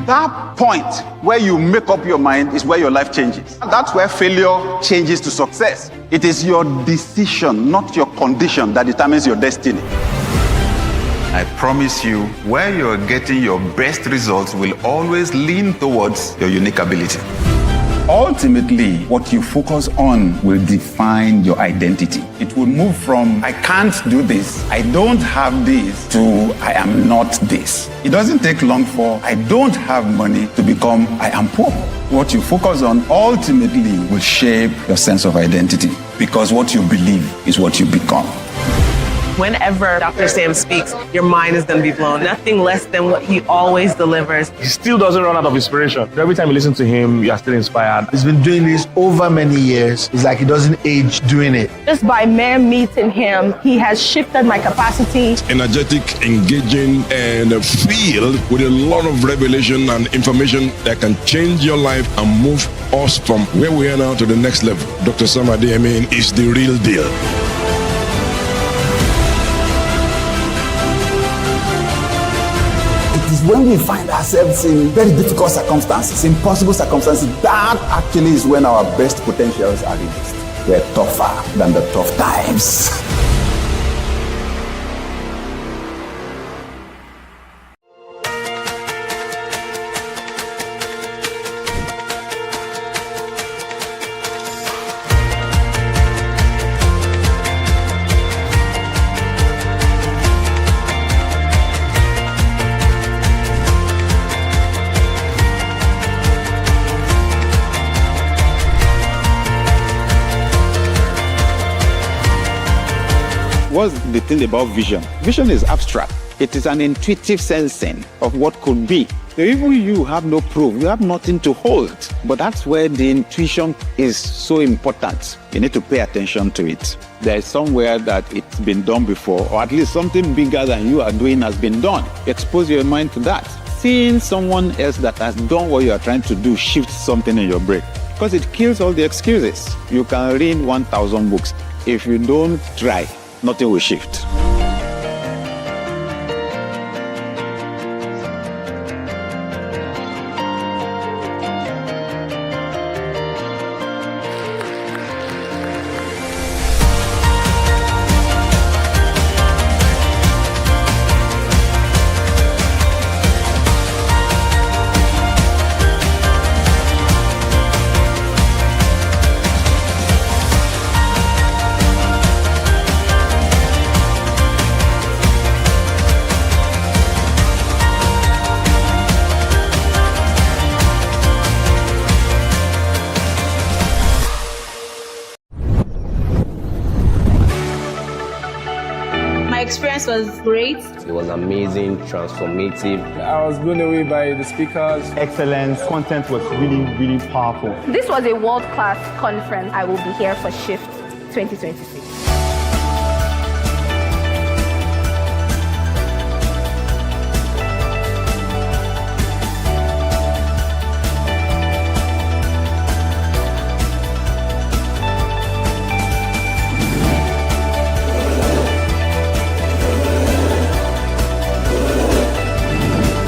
That point where you make up your mind is where your life changes. That's where failure changes to success. It is your decision, not your condition, that determines your destiny. I promise you, where you're getting your best results will always lean towards your unique ability. Ultimately, what you focus on will define your identity. It will move from, I can't do this, I don't have this, to I am not this. It doesn't take long for I don't have money to become I am poor. What you focus on ultimately will shape your sense of identity, because what you believe is what you become. Whenever Dr. Sam speaks, your mind is going to be blown. Nothing less than what he always delivers. He still doesn't run out of inspiration. Every time you listen to him, you are still inspired. He's been doing this over many years. It's like he doesn't age doing it. Just by mere meeting him, he has shifted my capacity. Energetic, engaging, and filled with a lot of revelation and information that can change your life and move us from where we are now to the next level. Dr. Sam Adeyemi is the real deal. It is when we find ourselves in very difficult circumstances, impossible circumstances, that actually is when our best potentials are released. We're tougher than the tough times. What's the thing about vision? Vision is abstract. It is an intuitive sensing of what could be. So even you have no proof, you have nothing to hold. But that's where the intuition is so important. You need to pay attention to it. There is somewhere that it's been done before, or at least something bigger than you are doing has been done. Expose your mind to that. Seeing someone else that has done what you are trying to do shifts something in your brain, because it kills all the excuses. You can read 1,000 books. If you don't try, nothing will shift. My experience was great. It was amazing, transformative. I was blown away by the speakers. Excellence. Content was really, really powerful. This was a world-class conference. I will be here for Shift 2026.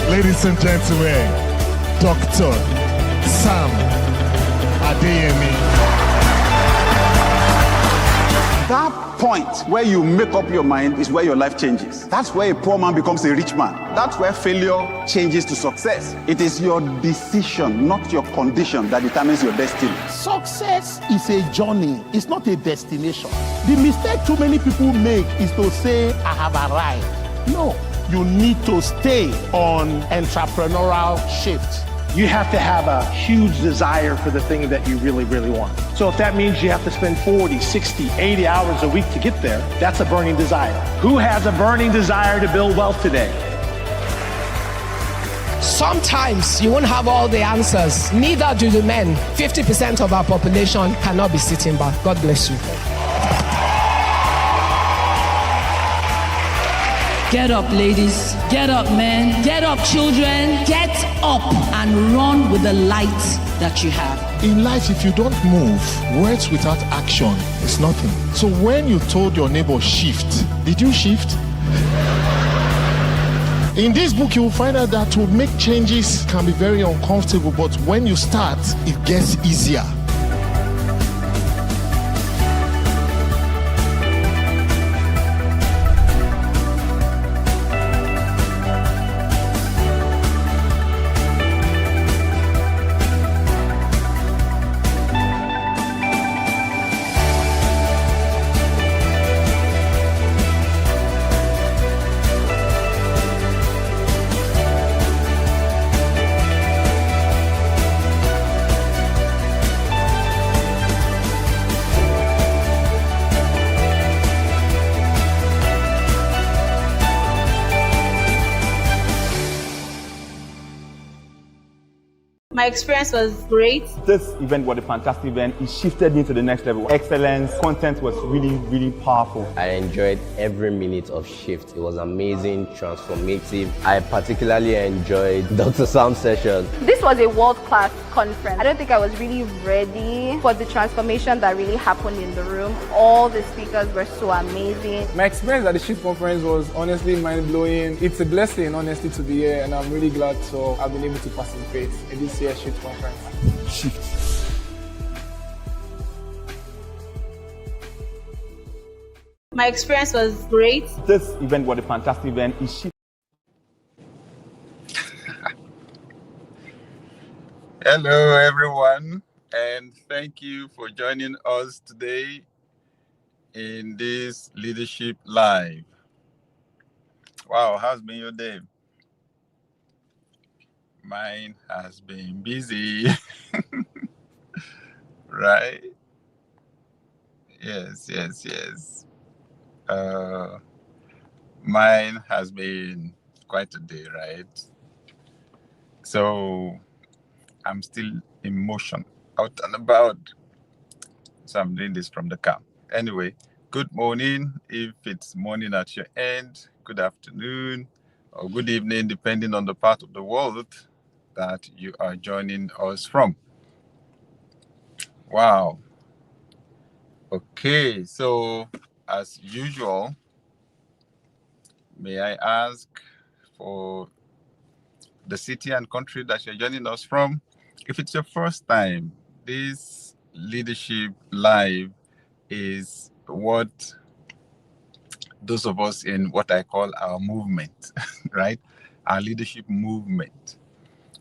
Ladies and gentlemen, Dr. Sam Adeyemi. That point where you make up your mind is where your life changes. That's where a poor man becomes a rich man. That's where failure changes to success. It is your decision, not your condition, that determines your destiny. Success is a journey, it's not a destination. The mistake too many people make is to say, I have arrived. No, you need to stay on entrepreneurial shift. You have to have a huge desire for the thing that you really, really want. So if that means you have to spend 40, 60, 80 hours a week to get there, that's a burning desire. Who has a burning desire to build wealth today? Sometimes you won't have all the answers. Neither do the men. 50% of our population cannot be sitting back. God bless you. Get up, ladies. Get up, men. Get up, children. Get up and run with the light that you have. In life, if you don't move, words without action is nothing. So when you told your neighbor shift, did you shift? In this book, you will find out that to make changes can be very uncomfortable, but when you start, it gets easier. My experience was great. This event was a fantastic event. It shifted me to the next level. Excellence, content was really, really powerful. I enjoyed every minute of shift. It was amazing, transformative. I particularly enjoyed Dr. Sam's session. This was a world-class conference. I don't think I was really ready for the transformation that really happened in the room. All the speakers were so amazing. My experience at the Shift conference was honestly mind-blowing. It's a blessing, honestly, to be here, and I'm really glad I've been able to participate in this year's Shift conference. Shift. My experience was great. This event was a fantastic event. It shifted. Hello, everyone, and thank you for joining us today in this Leadership Live. Wow, how's been your day? Mine has been busy, right? Yes. Mine has been quite a day, right? So I'm still in motion, out and about. So I'm doing this from the car. Anyway, good morning if it's morning at your end, good afternoon, or good evening, depending on the part of the world that you are joining us from. Wow. Okay, so as usual, may I ask for the city and country that you're joining us from? If it's your first time, this Leadership Live is what those of us in what I call our movement, right? Our leadership movement.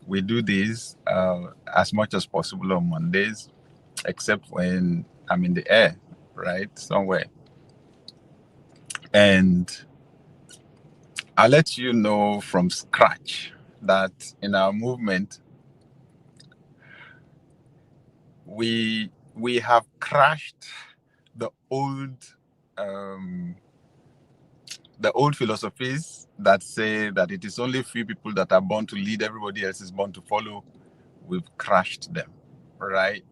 We do this as much as possible on Mondays, except when I'm in the air, right? Somewhere. And I'll let you know from scratch that in our movement, we have crashed the old philosophies that say that it is only few people that are born to lead, everybody else is born to follow. We've crashed them, right?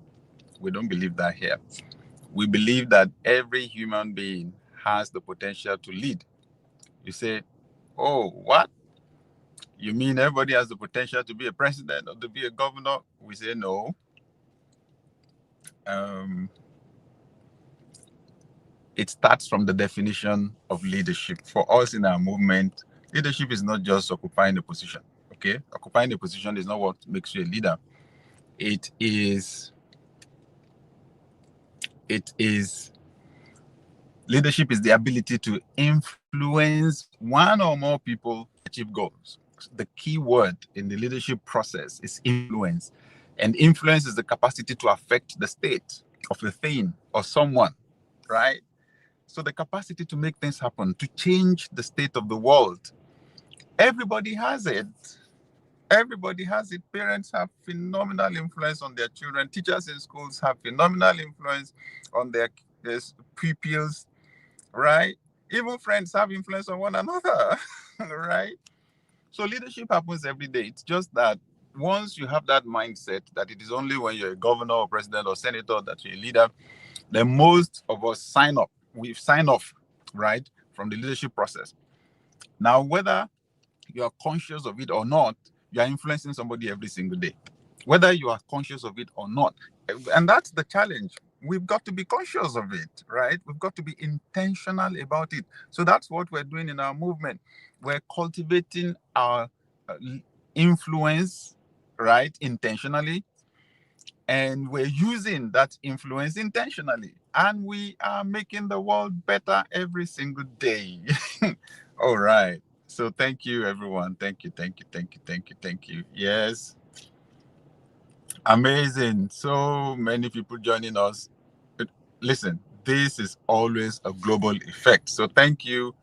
We don't believe that here. We believe that every human being has the potential to lead. You say, oh, what? You mean everybody has the potential to be a president or to be a governor? We say no. It starts from the definition of leadership. For us in our movement, leadership is not just occupying a position, okay? Occupying a position is not what makes you a leader. It is leadership is the ability to influence one or more people to achieve goals. The key word in the leadership process is influence. And influence is the capacity to affect the state of a thing or someone, right? So the capacity to make things happen, to change the state of the world. Everybody has it. Everybody has it. Parents have phenomenal influence on their children. Teachers in schools have phenomenal influence on their pupils, right? Even friends have influence on one another, right? So leadership happens every day. It's just that once you have that mindset that it is only when you're a governor or president or senator that you're a leader, then most of us sign up. We've signed off, right, from the leadership process. Now, whether you are conscious of it or not, you are influencing somebody every single day, whether you are conscious of it or not. And that's the challenge we've got to be conscious of it, right? We've got to be intentional about it. So that's what we're doing in our movement. We're cultivating our influence, right, intentionally, and we're using that influence intentionally, and we are making the world better every single day. All right. So thank you, everyone. Thank you, thank you, thank you, thank you, thank you. Yes. Amazing. So many people joining us. Listen, this is always a global effect. So thank you,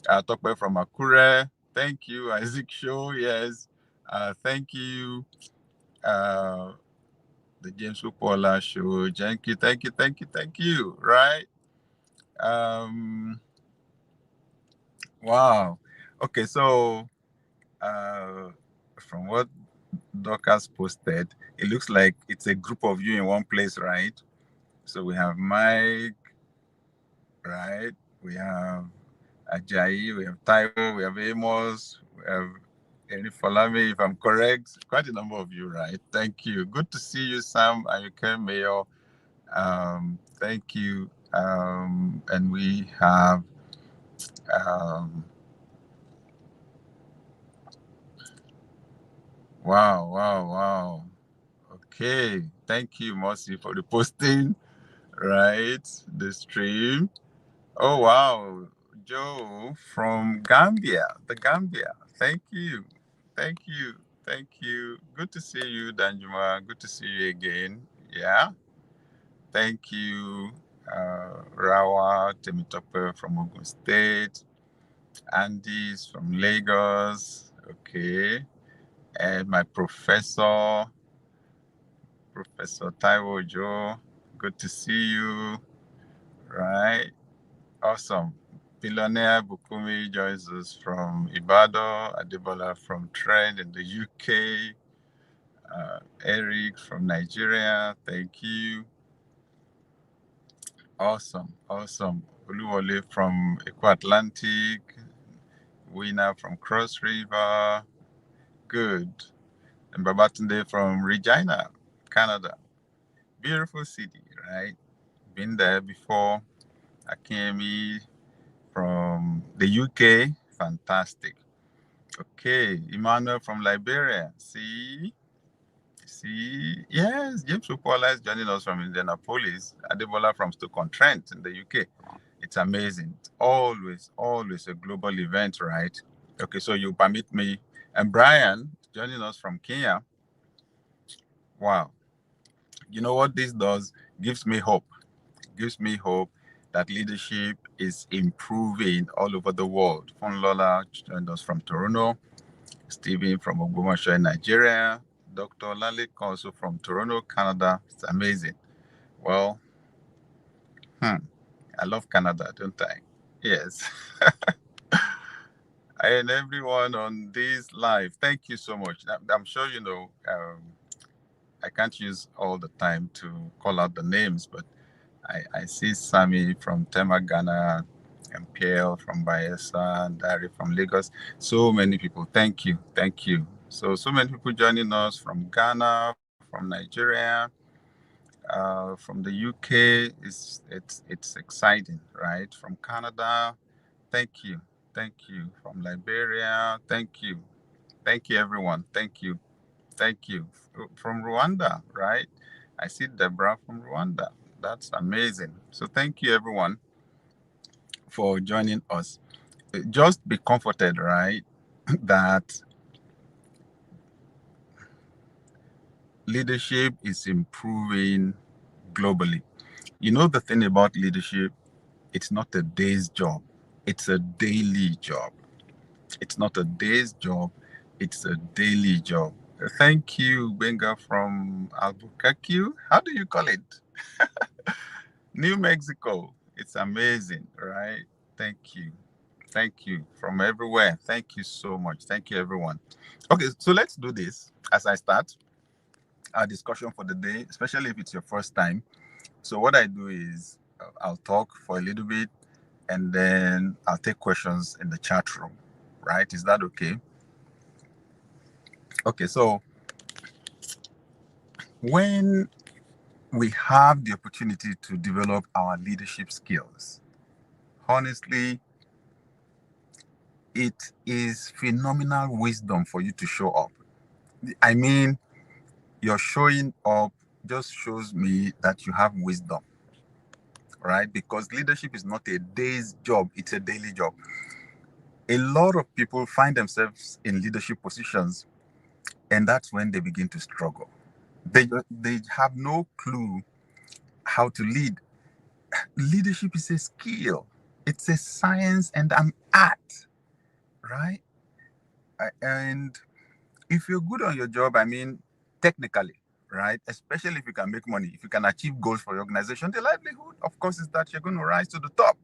Tokwe from Akure. Thank you, Isaac Show. Yes. Thank you, the James Upola Show. Thank you, thank you, thank you, thank you. Right? Wow. Okay, so from what Doc has posted, it looks like it's a group of you in one place, right? So we have Mike, right? We have Ajayi, we have Taiwo, we have Amos, we have Eri Falame, if I'm correct. Quite a number of you, right? Thank you. Good to see you, Sam, and you came, Mayor. Thank you. And we have wow. Okay. Thank you, Mosi, for the posting, right? The stream. Oh, wow. Joe from Gambia, the Gambia. Thank you. Thank you. Thank you. Good to see you, Danjuma. Good to see you again. Yeah. Thank you, Rawa Temitope from Ogun State. Andy's from Lagos. Okay. And my Professor Taiwo Joe. Good to see you. Right. Awesome. Billionaire Bukumi joins us from Ibadan, Adebola from Trent in the UK, Eric from Nigeria, thank you. Awesome. Oluwole from Eco Atlantic, Winner from Cross River, good. And Babatunde from Regina, Canada. Beautiful city, right? Been there before. Akemi from the UK, fantastic. Okay, Emmanuel from Liberia. See, yes, James Upola is joining us from Indianapolis. Adebola from Stoke-on-Trent in the UK. It's amazing. It's always a global event, right? Okay, so you permit me. And Brian joining us from Kenya. Wow. You know what this does? Gives me hope. Gives me hope that leadership is improving all over the world. Funlola joined us from Toronto. Stephen from Ogbomoso, Nigeria. Dr. Lalik also from Toronto, Canada. It's amazing. Well, I love Canada, don't I? Yes. And everyone on this live, thank you so much. I'm sure you know, I can't use all the time to call out the names, but I see Sammy from Tema, Ghana, and Pierre from Bayelsa, and Dari from Lagos. So many people. Thank you. So many people joining us from Ghana, from Nigeria, from the UK. It's exciting, right? From Canada. Thank you. From Liberia. Thank you everyone. Thank you. From Rwanda, right? I see Deborah from Rwanda. That's amazing. So thank you everyone for joining us. Just be comforted, right? That leadership is improving globally. You know the thing about leadership, it's not a day's job. It's a daily job. It's not a day's job. It's a daily job. Thank you, Benga from Albuquerque. How do you call it? New Mexico. It's amazing, right? Thank you from everywhere. Thank you so much. Thank you, everyone. Okay, so let's do this as I start our discussion for the day, especially if it's your first time. So what I do is I'll talk for a little bit and then I'll take questions in the chat room, right? Is that okay? Okay, so when we have the opportunity to develop our leadership skills. Honestly, it is phenomenal wisdom for you to show up. I mean, your showing up just shows me that you have wisdom, right? Because leadership is not a day's job, it's a daily job. A lot of people find themselves in leadership positions, and that's when they begin to struggle. They have no clue how to lead. Leadership is a skill, it's a science and an art, right? And if you're good on your job, I mean, technically, right? Especially if you can make money, if you can achieve goals for your organization, the likelihood, of course, is that you're going to rise to the top.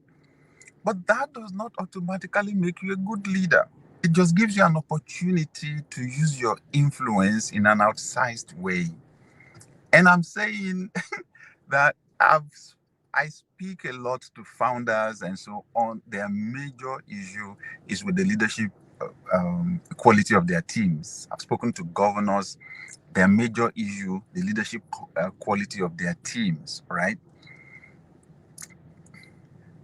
But that does not automatically make you a good leader. It just gives you an opportunity to use your influence in an outsized way. And I'm saying that I speak a lot to founders and so on. Their major issue is with the leadership quality of their teams. I've spoken to governors. Their major issue, the leadership quality of their teams, right?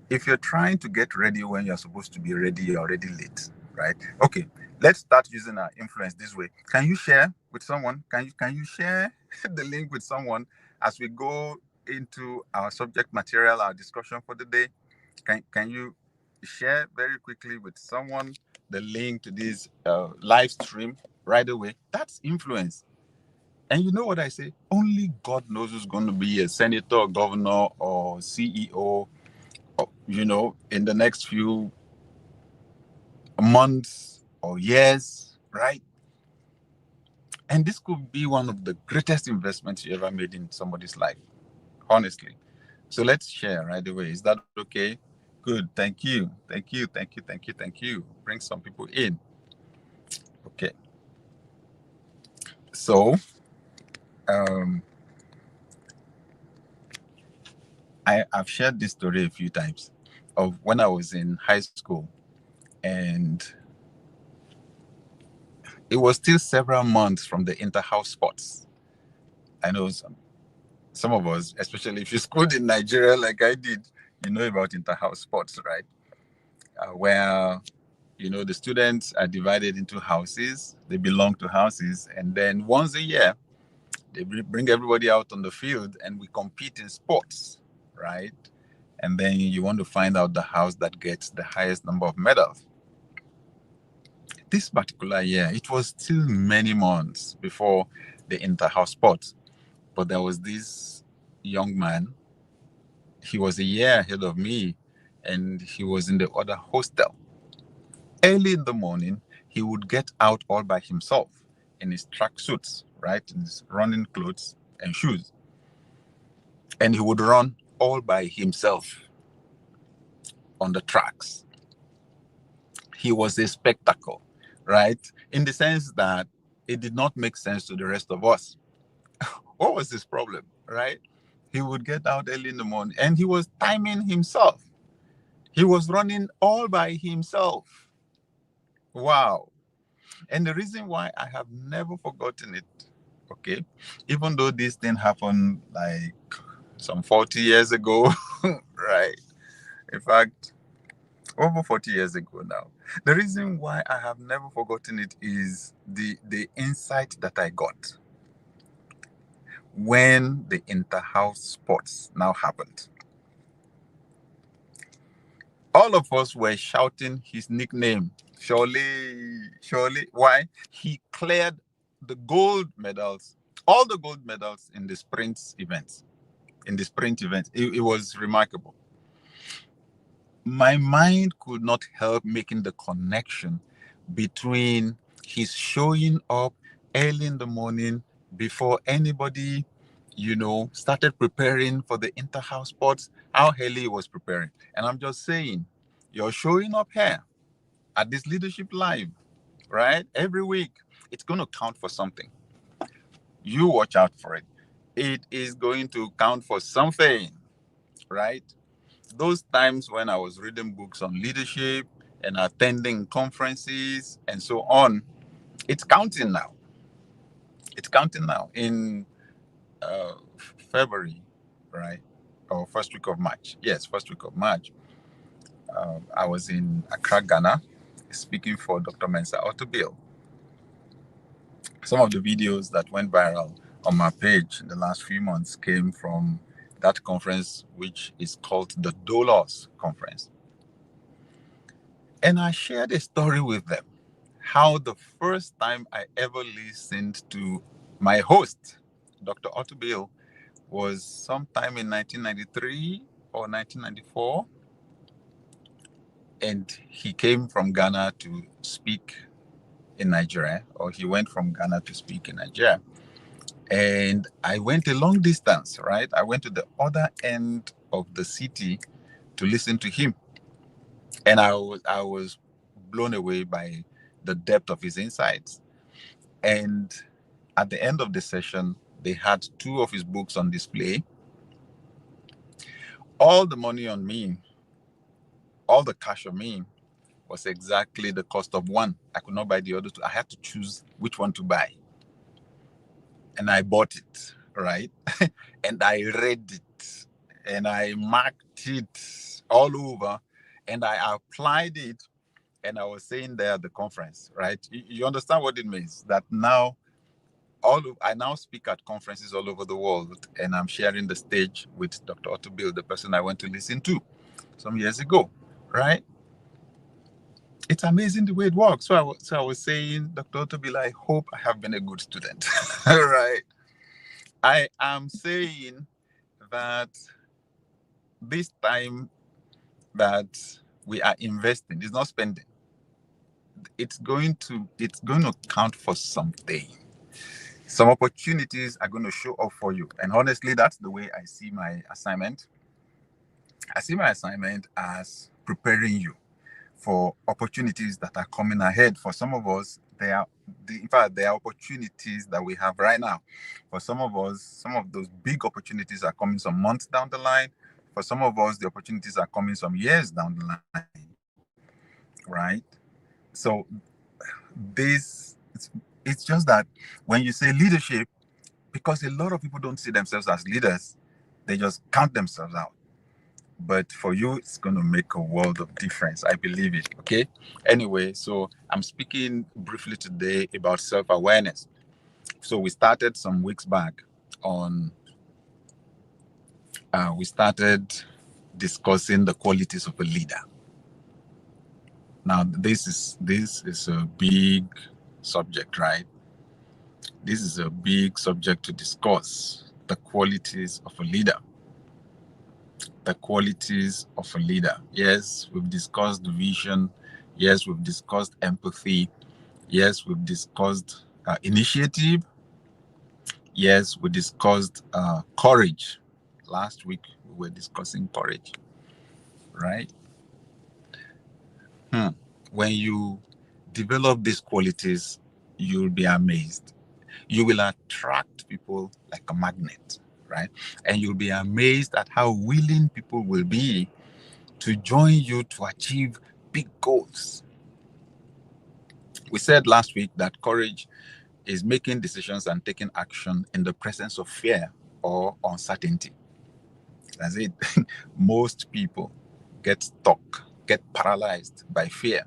If you're trying to get ready when you're supposed to be ready, you're already late, right? Okay, let's start using our influence this way. Can you share with someone? Can you share the link with someone as we go into our subject material, our discussion for the day? Can you share very quickly with someone the link to this live stream right away? That's influence. And you know what I say? Only God knows who's going to be a senator, governor, or CEO, in the next few months or years, right? And this could be one of the greatest investments you ever made in somebody's life, honestly. So let's share right away. Is that okay? Good. Thank you. Thank you. Thank you. Thank you. Thank you. Bring some people in. Okay. So, I've shared this story a few times of when I was in high school, and it was still several months from the inter-house sports. I know some of us, especially if you schooled in Nigeria like I did, you know about inter-house sports, right? Where the students are divided into houses. They belong to houses, and then once a year, they bring everybody out on the field, and we compete in sports, right? And then you want to find out the house that gets the highest number of medals. This particular year, it was still many months before the inter-house sports, but there was this young man. He was a year ahead of me, and he was in the other hostel. Early in the morning, he would get out all by himself in his tracksuits, right, in his running clothes and shoes. And he would run all by himself on the tracks. He was a spectacle, right? In the sense that it did not make sense to the rest of us. What was his problem, right? He would get out early in the morning and he was timing himself. He was running all by himself. Wow. And the reason why I have never forgotten it, okay, even though this thing happened like some 40 years ago, right? In fact, over 40 years ago now. The reason why I have never forgotten it is the insight that I got when the inter-house sports now happened. All of us were shouting his nickname, Surely, Surely. Why? He cleared the gold medals, all the gold medals in the sprint events. It was remarkable. My mind could not help making the connection between his showing up early in the morning before anybody, started preparing for the inter-house sports, how early he was preparing. And I'm just saying, you're showing up here at this Leadership Live, right? Every week, it's going to count for something. You watch out for it. It is going to count for something, right? Those times when I was reading books on leadership and attending conferences and so on, it's counting now. It's counting now. In February, right? Or first week of March. Yes, first week of March. I was in Accra, Ghana, speaking for Dr. Mensa Otobil. Some of the videos that went viral on my page in the last few months came from that conference, which is called the Dolos Conference. And I shared a story with them, how the first time I ever listened to my host, Dr. Otobil, was sometime in 1993 or 1994. And he came from Ghana to speak in Nigeria, or he went from Ghana to speak in Nigeria. And I went a long distance, right? I went to the other end of the city to listen to him. And I was blown away by the depth of his insights. And at the end of the session, they had 2 of his books on display. All the money on me, all the cash on me was exactly the cost of one. I could not buy the other 2. I had to choose which one to buy. And I bought it, right? And I read it and I marked it all over and I applied it. And I was saying there at the conference, right? You understand what it means? That now I now speak at conferences all over the world, and I'm sharing the stage with Dr. Otobil, the person I went to listen to some years ago, right? It's amazing the way it works. So I was saying, Dr. Otobil, I hope I have been a good student, right? I am saying that this time that we are investing is not spending. It's going to count for something. Some opportunities are going to show up for you. And honestly, that's the way I see my assignment. I see my assignment as preparing you for opportunities that are coming ahead. For some of us, there are opportunities that we have right now. For some of us, some of those big opportunities are coming some months down the line. For some of us, the opportunities are coming some years down the line, right? So it's just that when you say leadership, because a lot of people don't see themselves as leaders, they just count themselves out. But for you, it's going to make a world of difference. I believe it. Okay. Anyway, so I'm speaking briefly today about self-awareness. So we started some weeks back on. We started discussing the qualities of a leader. Now, this is a big subject, right? This is a big subject to discuss. The qualities of a leader. The qualities of a leader. Yes, we've discussed vision. Yes, we've discussed empathy. Yes, we've discussed initiative. Yes, we discussed courage. Last week, we were discussing courage, right? When you develop these qualities, you'll be amazed. You will attract people like a magnet, right? And you'll be amazed at how willing people will be to join you to achieve big goals. We said last week that courage is making decisions and taking action in the presence of fear or uncertainty. That's it. Most people get stuck, get paralyzed by fear.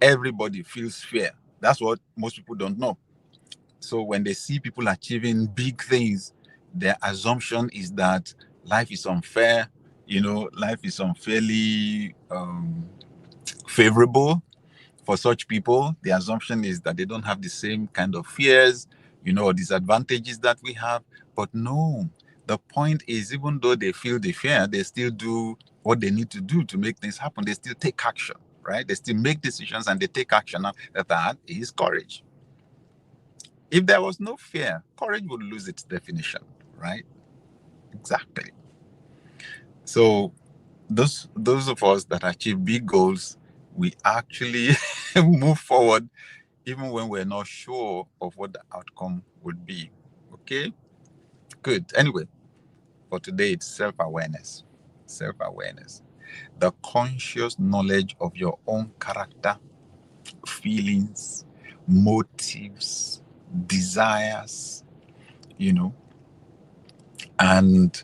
Everybody feels fear. That's what most people don't know. So when they see people achieving big things, their assumption is that life is unfair, life is unfairly favorable for such people. The assumption is that they don't have the same kind of fears, or disadvantages that we have. But no, the point is, even though they feel the fear, they still do what they need to do to make things happen. They still take action, right? They still make decisions and they take action. Now, that is courage. If there was no fear, courage would lose its definition, right? Exactly. So those of us that achieve big goals, we actually move forward even when we're not sure of what the outcome would be. Okay? Good. Anyway, for today, it's self-awareness. Self-awareness. The conscious knowledge of your own character, feelings, motives, desires, and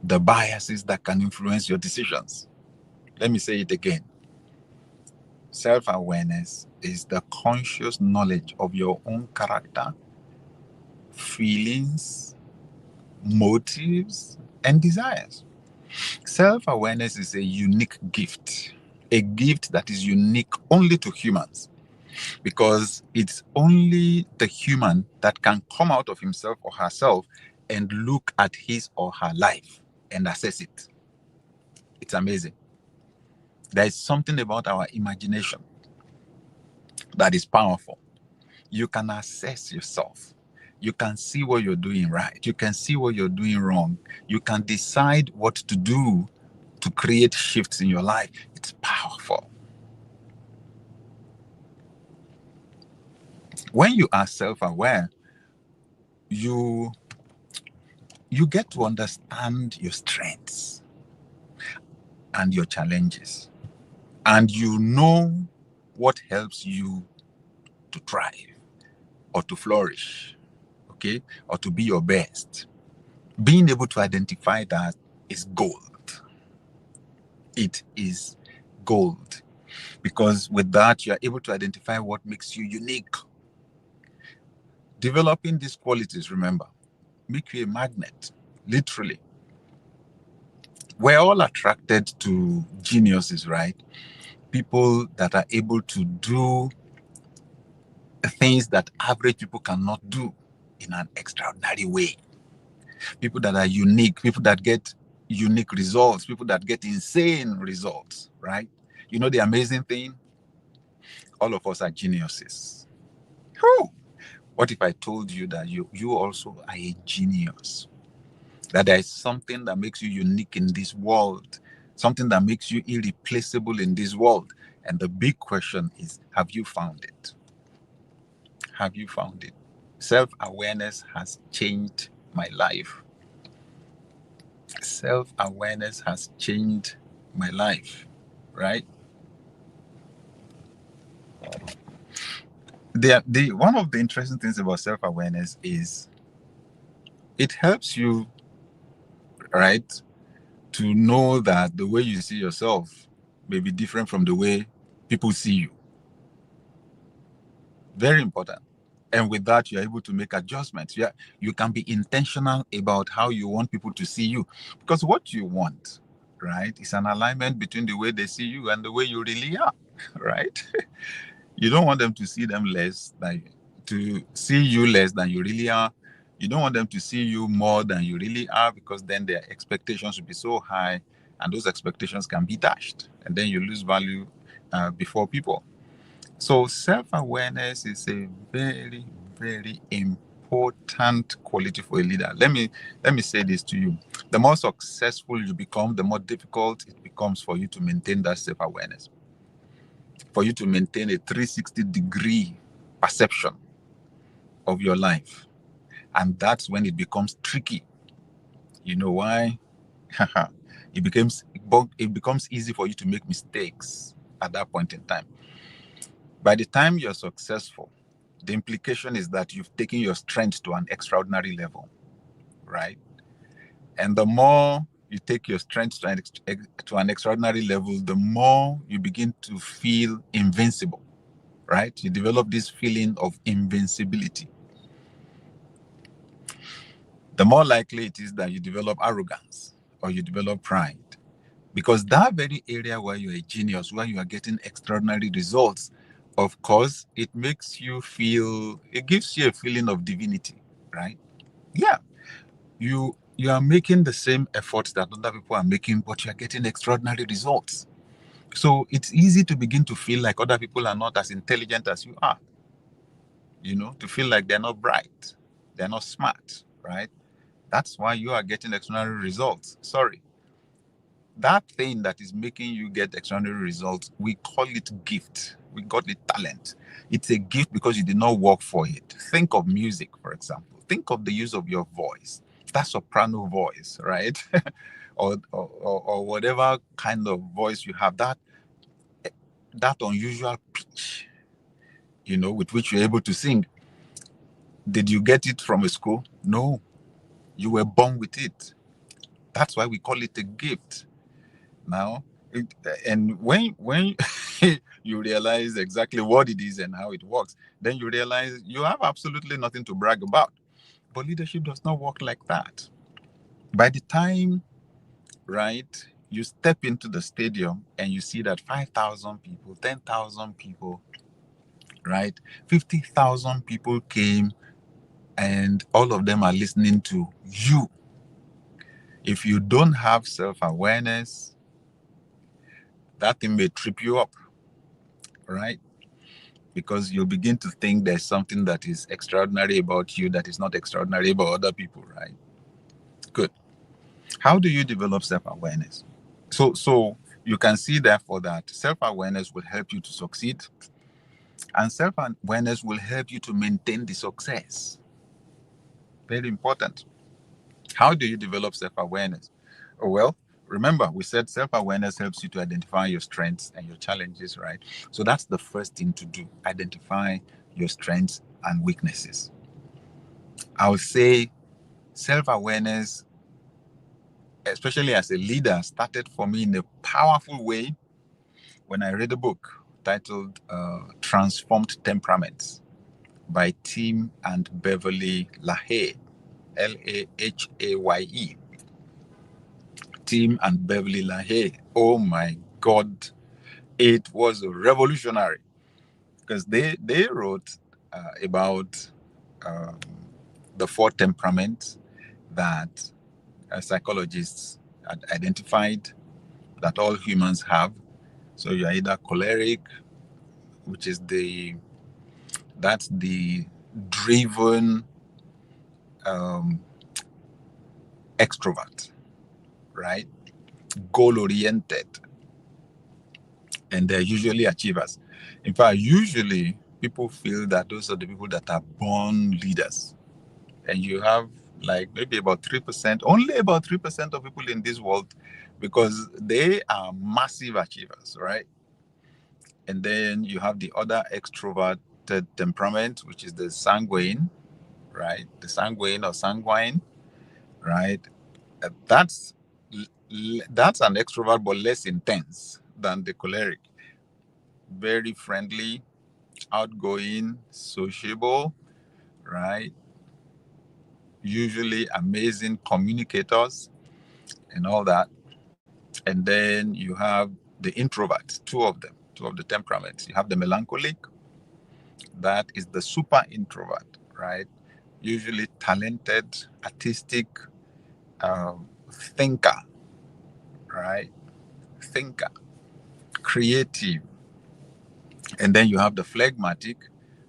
the biases that can influence your decisions. Let me say it again. Self-awareness is the conscious knowledge of your own character, feelings, motives, and desires. Self-awareness is a unique gift, a gift that is unique only to humans, because it's only the human that can come out of himself or herself and look at his or her life and assess it. It's amazing. There is something about our imagination that is powerful. You can assess yourself. You can see what you're doing right. You can see what you're doing wrong. You can decide what to do to create shifts in your life. It's powerful. When you are self-aware, you get to understand your strengths and your challenges, and you know what helps you to thrive or to flourish, okay, or to be your best. Being able to identify that is gold. It is gold, because with that you are able to identify what makes you unique. Developing these qualities, remember, make you a magnet, literally. We're all attracted to geniuses, right? People that are able to do things that average people cannot do in an extraordinary way. People that are unique, people that get unique results, people that get insane results, right? You know the amazing thing? All of us are geniuses. Whew. What if I told you that you also are a genius? That there is something that makes you unique in this world, something that makes you irreplaceable in this world. And the big question is, have you found it? Have you found it? Self-awareness has changed my life. Self-awareness has changed my life, right? One of the interesting things about self-awareness is it helps you, right, to know that the way you see yourself may be different from the way people see you. Very important. And with that, you're able to make adjustments. Yeah, you can be intentional about how you want people to see you. Because what you want, right, is an alignment between the way they see you and the way you really are, right? You don't want them to see them less, to see you less than you really are. You don't want them to see you more than you really are, because then their expectations will be so high, and those expectations can be dashed, and then you lose value before people. So self-awareness is a very, very important quality for a leader. Let me say this to you. The more successful you become, the more difficult it becomes for you to maintain that self-awareness, for you to maintain a 360-degree perception of your life. And that's when it becomes tricky. You know why? It becomes easy for you to make mistakes at that point in time. By the time you're successful, the implication is that you've taken your strength to an extraordinary level, right? And the more you take your strength to an extraordinary level, the more you begin to feel invincible, right? You develop this feeling of invincibility. The more likely it is that you develop arrogance or you develop pride. Because that very area where you're a genius, where you are getting extraordinary results, of course, it gives you a feeling of divinity, right? Yeah. You are making the same efforts that other people are making, but you're getting extraordinary results. So it's easy to begin to feel like other people are not as intelligent as you are. To feel like they're not bright, they're not smart, right? That's why you are getting extraordinary results. Sorry. That thing that is making you get extraordinary results, we call it gift. We call it talent. It's a gift because you did not work for it. Think of music, for example. Think of the use of your voice. That soprano voice, right? or whatever kind of voice you have, that unusual pitch, with which you're able to sing. Did you get it from a school? No. You were born with it. That's why we call it a gift. Now, and when you realize exactly what it is and how it works, then you realize you have absolutely nothing to brag about. But leadership does not work like that. By the time, right, you step into the stadium and you see that 5,000 people, 10,000 people, right, 50,000 people came and all of them are listening to you. If you don't have self-awareness, that thing may trip you up, right? Because you'll begin to think there's something that is extraordinary about you that is not extraordinary about other people, right? Good. How do you develop self-awareness? So you can see therefore that self-awareness will help you to succeed, and self-awareness will help you to maintain the success. Very important. How do you develop self-awareness? Well, remember, we said self-awareness helps you to identify your strengths and your challenges, right? So that's the first thing to do. Identify your strengths and weaknesses. I would say self-awareness, especially as a leader, started for me in a powerful way when I read a book titled Transformed Temperaments by Tim and Beverly LaHaye, LaHaye. Tim and Beverly LaHaye. Oh my God, it was revolutionary because they wrote about the 4 temperaments that psychologists had identified that all humans have. So you're either choleric, which is that's the driven extrovert, right? Goal-oriented, and they're usually achievers. In fact, usually people feel that those are the people that are born leaders. And you have like maybe about 3%, only about 3% of people in this world, because they are massive achievers, right? And then you have the other extroverted temperament, which is the sanguine, right? The sanguine or sanguine, right? That's an extrovert, but less intense than the choleric. Very friendly, outgoing, sociable, right? Usually amazing communicators and all that. And then you have the introverts, two of the temperaments. You have the melancholic, that is the super introvert, right? Usually talented, artistic, thinker, right? Thinker, creative. And then you have the phlegmatic,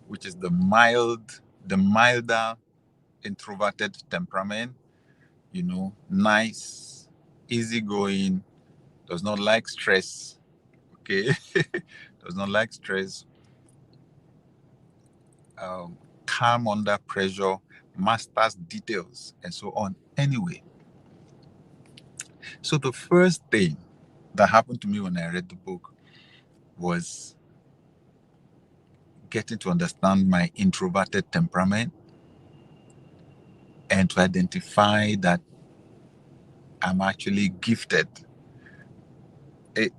which is the milder introverted temperament, nice, easygoing, does not like stress, okay? Does not like stress, calm under pressure, masters details, and so on. Anyway, so the first thing that happened to me when I read the book was getting to understand my introverted temperament and to identify that I'm actually gifted.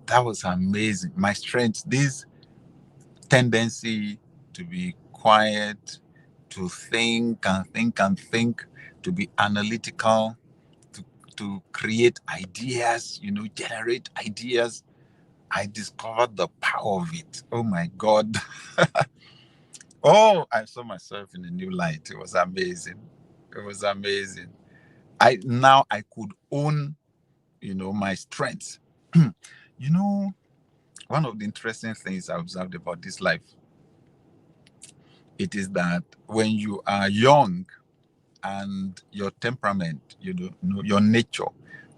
That was amazing. My strengths, this tendency to be quiet, to think and think and think, to be analytical, to create ideas, generate ideas. I discovered the power of it. Oh my God. Oh, I saw myself in a new light. It was amazing. It was amazing. I could own, my strengths. One of the interesting things I observed about this life, it is that when you are young and your temperament, your nature,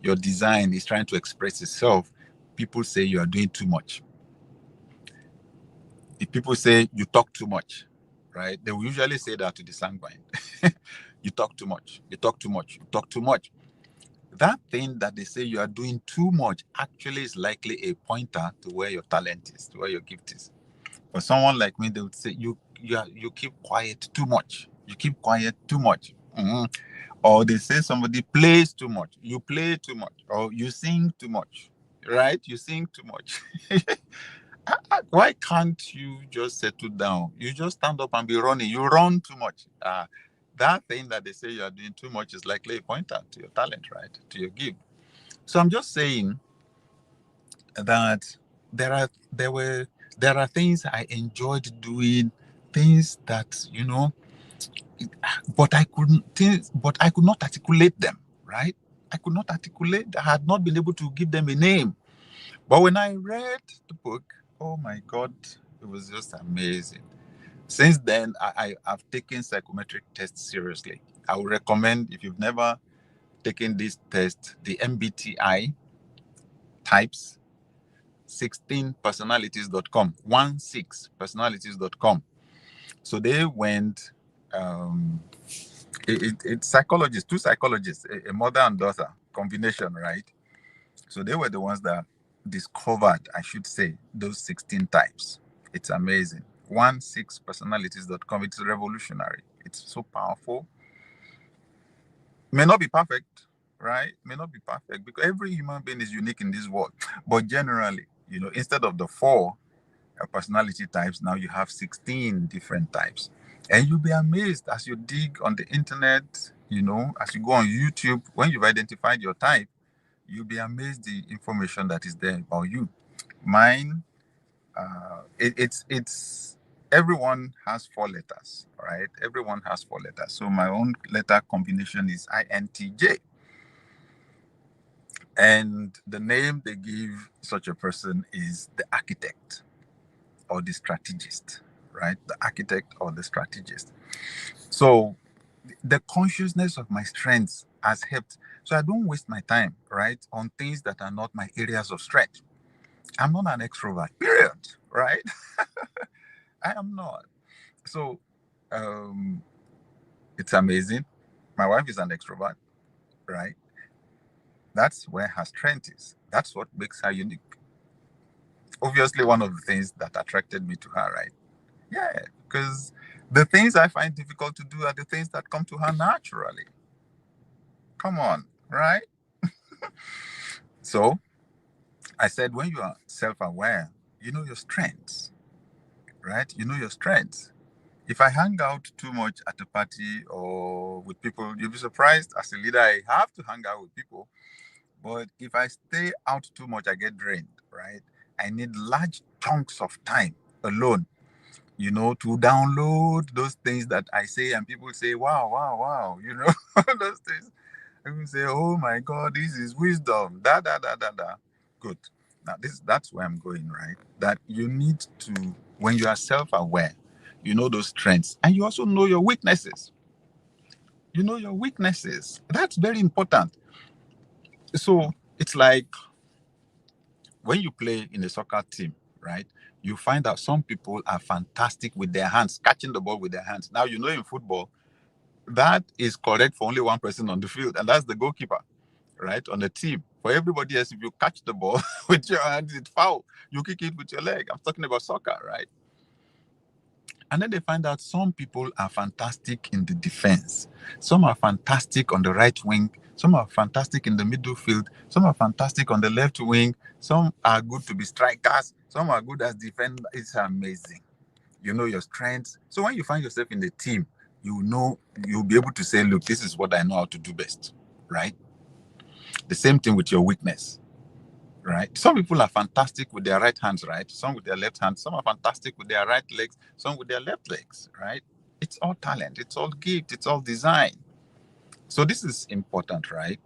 your design is trying to express itself, people say you are doing too much. If people say you talk too much, right, they will usually say that to the sanguine. You talk too much, you talk too much, you talk too much. That thing that they say you are doing too much actually is likely a pointer to where your talent is, to where your gift is. For someone like me, they would say you keep quiet too much. You keep quiet too much. Or they say somebody plays too much. You play too much. Or you sing too much. Right? You sing too much. Why can't you just settle down? You just stand up and be running. You run too much. That thing that they say you are doing too much is likely a pointer to your talent, right? To your gift. So I'm just saying that there are things I enjoyed doing, things that but I could not articulate them, right? I could not articulate. I had not been able to give them a name. But when I read the book, oh my God, it was just amazing. Since then, I've taken psychometric tests seriously. I would recommend, if you've never taken this test, the MBTI types, 16personalities.com, 16personalities.com. So they went, it's psychologists, two psychologists, a mother and daughter combination, right? So they were the ones that discovered, I should say, those 16 types. It's amazing. 16personalities.com. It's revolutionary. It's so powerful. May not be perfect, right? May not be perfect because every human being is unique in this world. But generally, instead of the 4 personality types, now you have 16 different types. And you'll be amazed as you dig on the internet, as you go on YouTube, when you've identified your type, you'll be amazed the information that is there about you. Mine, it's everyone has 4 letters, right? Everyone has 4 letters. So my own letter combination is INTJ. And the name they give such a person is the architect or the strategist, right? The architect or the strategist. So the consciousness of my strengths has helped. So I don't waste my time, right, on things that are not my areas of strength. I'm not an extrovert, period, right? I am not. So it's amazing. My wife is an extrovert, right? That's where her strength is. That's what makes her unique. Obviously, one of the things that attracted me to her, right? Yeah, because the things I find difficult to do are the things that come to her naturally. Come on, right? So I said, when you are self-aware, you know your strengths, right? You know your strengths. If I hang out too much at a party or with people, you'll be surprised. As a leader, I have to hang out with people. But if I stay out too much, I get drained, right? I need large chunks of time alone, to download those things that I say and people say, wow, wow, wow, those things. People say, oh my God, this is wisdom, da, da, da, da, da. Good. Now, that's where I'm going, right? That you need to, when you are self-aware, you know those strengths and you also know your weaknesses. You know your weaknesses. That's very important. So it's like when you play in a soccer team, right? You find out some people are fantastic with their hands, catching the ball with their hands. Now, in football, that is correct for only one person on the field, and that's the goalkeeper, right? On the team. For everybody else, if you catch the ball with your hands, it's foul. You kick it with your leg. I'm talking about soccer, right? And then they find out some people are fantastic in the defense. Some are fantastic on the right wing. Some are fantastic in the middle field. Some are fantastic on the left wing. Some are good to be strikers. Some are good as defenders. It's amazing. You know your strengths. So when you find yourself in the team, you'll be able to say, look, this is what I know how to do best, right? The same thing with your weakness. Right? Some people are fantastic with their right hands, right? Some with their left hands. Some are fantastic with their right legs. Some with their left legs, right? It's all talent. It's all gift. It's all design. So this is important, right?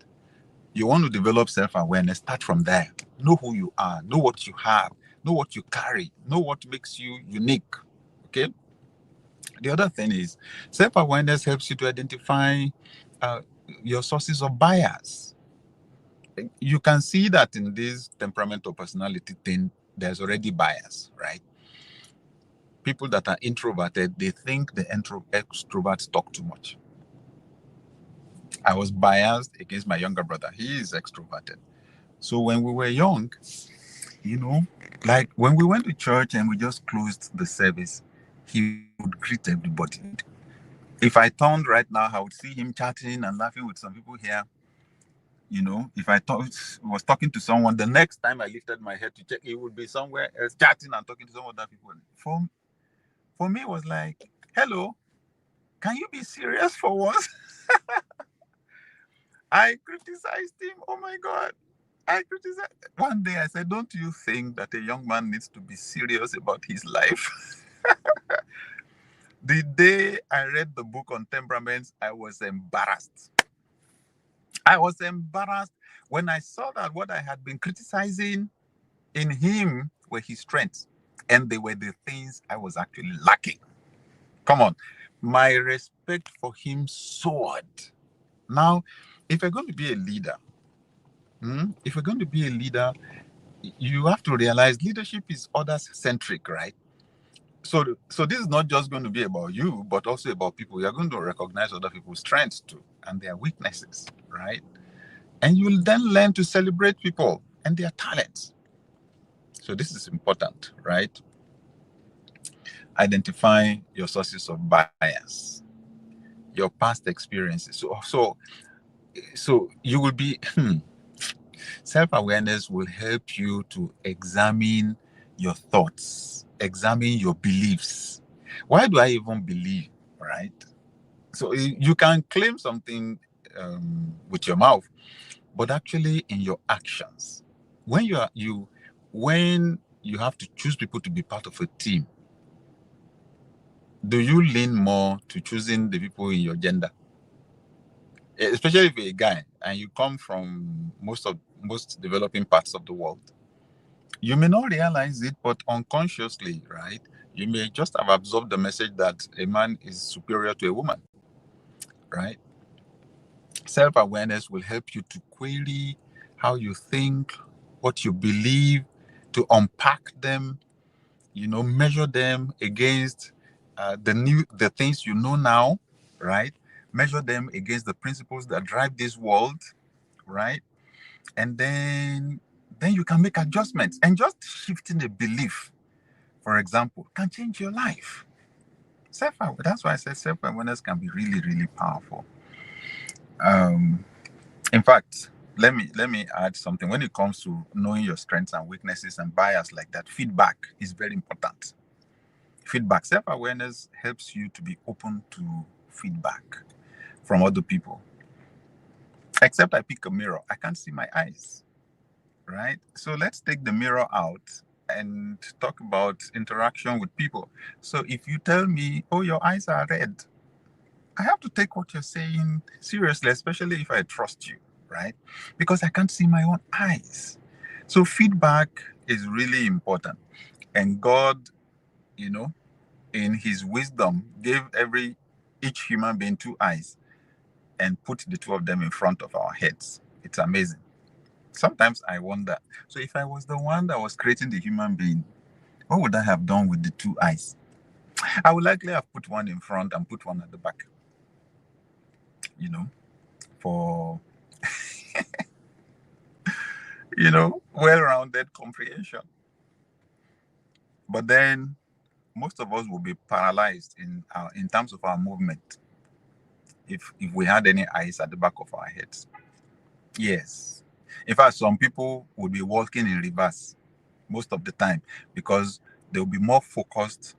You want to develop self-awareness. Start from there. Know who you are. Know what you have. Know what you carry. Know what makes you unique. Okay? The other thing is self-awareness helps you to identify your sources of bias. You can see that in this temperamental personality thing, there's already bias, right? People that are introverted, they think the extroverts talk too much. I was biased against my younger brother. He is extroverted. So when we were young, like when we went to church and we just closed the service, he would greet everybody. If I turned right now, I would see him chatting and laughing with some people here. If I was talking to someone, the next time I lifted my head to check, he would be somewhere else chatting and talking to some other people. For me, it was like, hello, can you be serious for once? I criticized him. Oh my God. I criticized. One day I said, don't you think that a young man needs to be serious about his life? The day I read the book on temperaments, I was embarrassed. I was embarrassed when I saw that what I had been criticizing in him were his strengths, and they were the things I was actually lacking. Come on. My respect for him soared. Now, if you're going to be a leader, you have to realize leadership is others-centric, right? So this is not just going to be about you, but also about people. You're going to recognize other people's strengths too and their weaknesses, right? And you'll then learn to celebrate people and their talents. So this is important, right? Identify your sources of bias, your past experiences. So you will be self-awareness will help you to examine your thoughts, examine your beliefs. Why do I even believe, right? So you can claim something with your mouth, but actually in your actions. When you have to choose people to be part of a team, do you lean more to choosing the people in your gender? Especially if you're a guy and you come from most developing parts of the world. You may not realize it, but unconsciously, right? You may just have absorbed the message that a man is superior to a woman, right? Self-awareness will help you to query how you think, what you believe, to unpack them, measure them against the things you know now, right? Measure them against the principles that drive this world, right? And then you can make adjustments. And just shifting a belief, for example, can change your life. That's why I said self-awareness can be really, really powerful. In fact, let me add something. When it comes to knowing your strengths and weaknesses and bias like that, feedback is very important. Feedback, self-awareness helps you to be open to feedback from other people. Except I pick a mirror, I can't see my eyes, right? So let's take the mirror out and talk about interaction with people. So if you tell me, oh, your eyes are red, I have to take what you're saying seriously, especially if I trust you, right? Because I can't see my own eyes. So feedback is really important. And God, in his wisdom, gave each human being two eyes and put the two of them in front of our heads. It's amazing. Sometimes I wonder, so if I was the one that was creating the human being, what would I have done with the two eyes? I would likely have put one in front and put one at the back, for, well-rounded comprehension. But then most of us will be paralyzed in terms of our movement if we had any eyes at the back of our heads. Yes. In fact, some people would be walking in reverse most of the time because they'll be more focused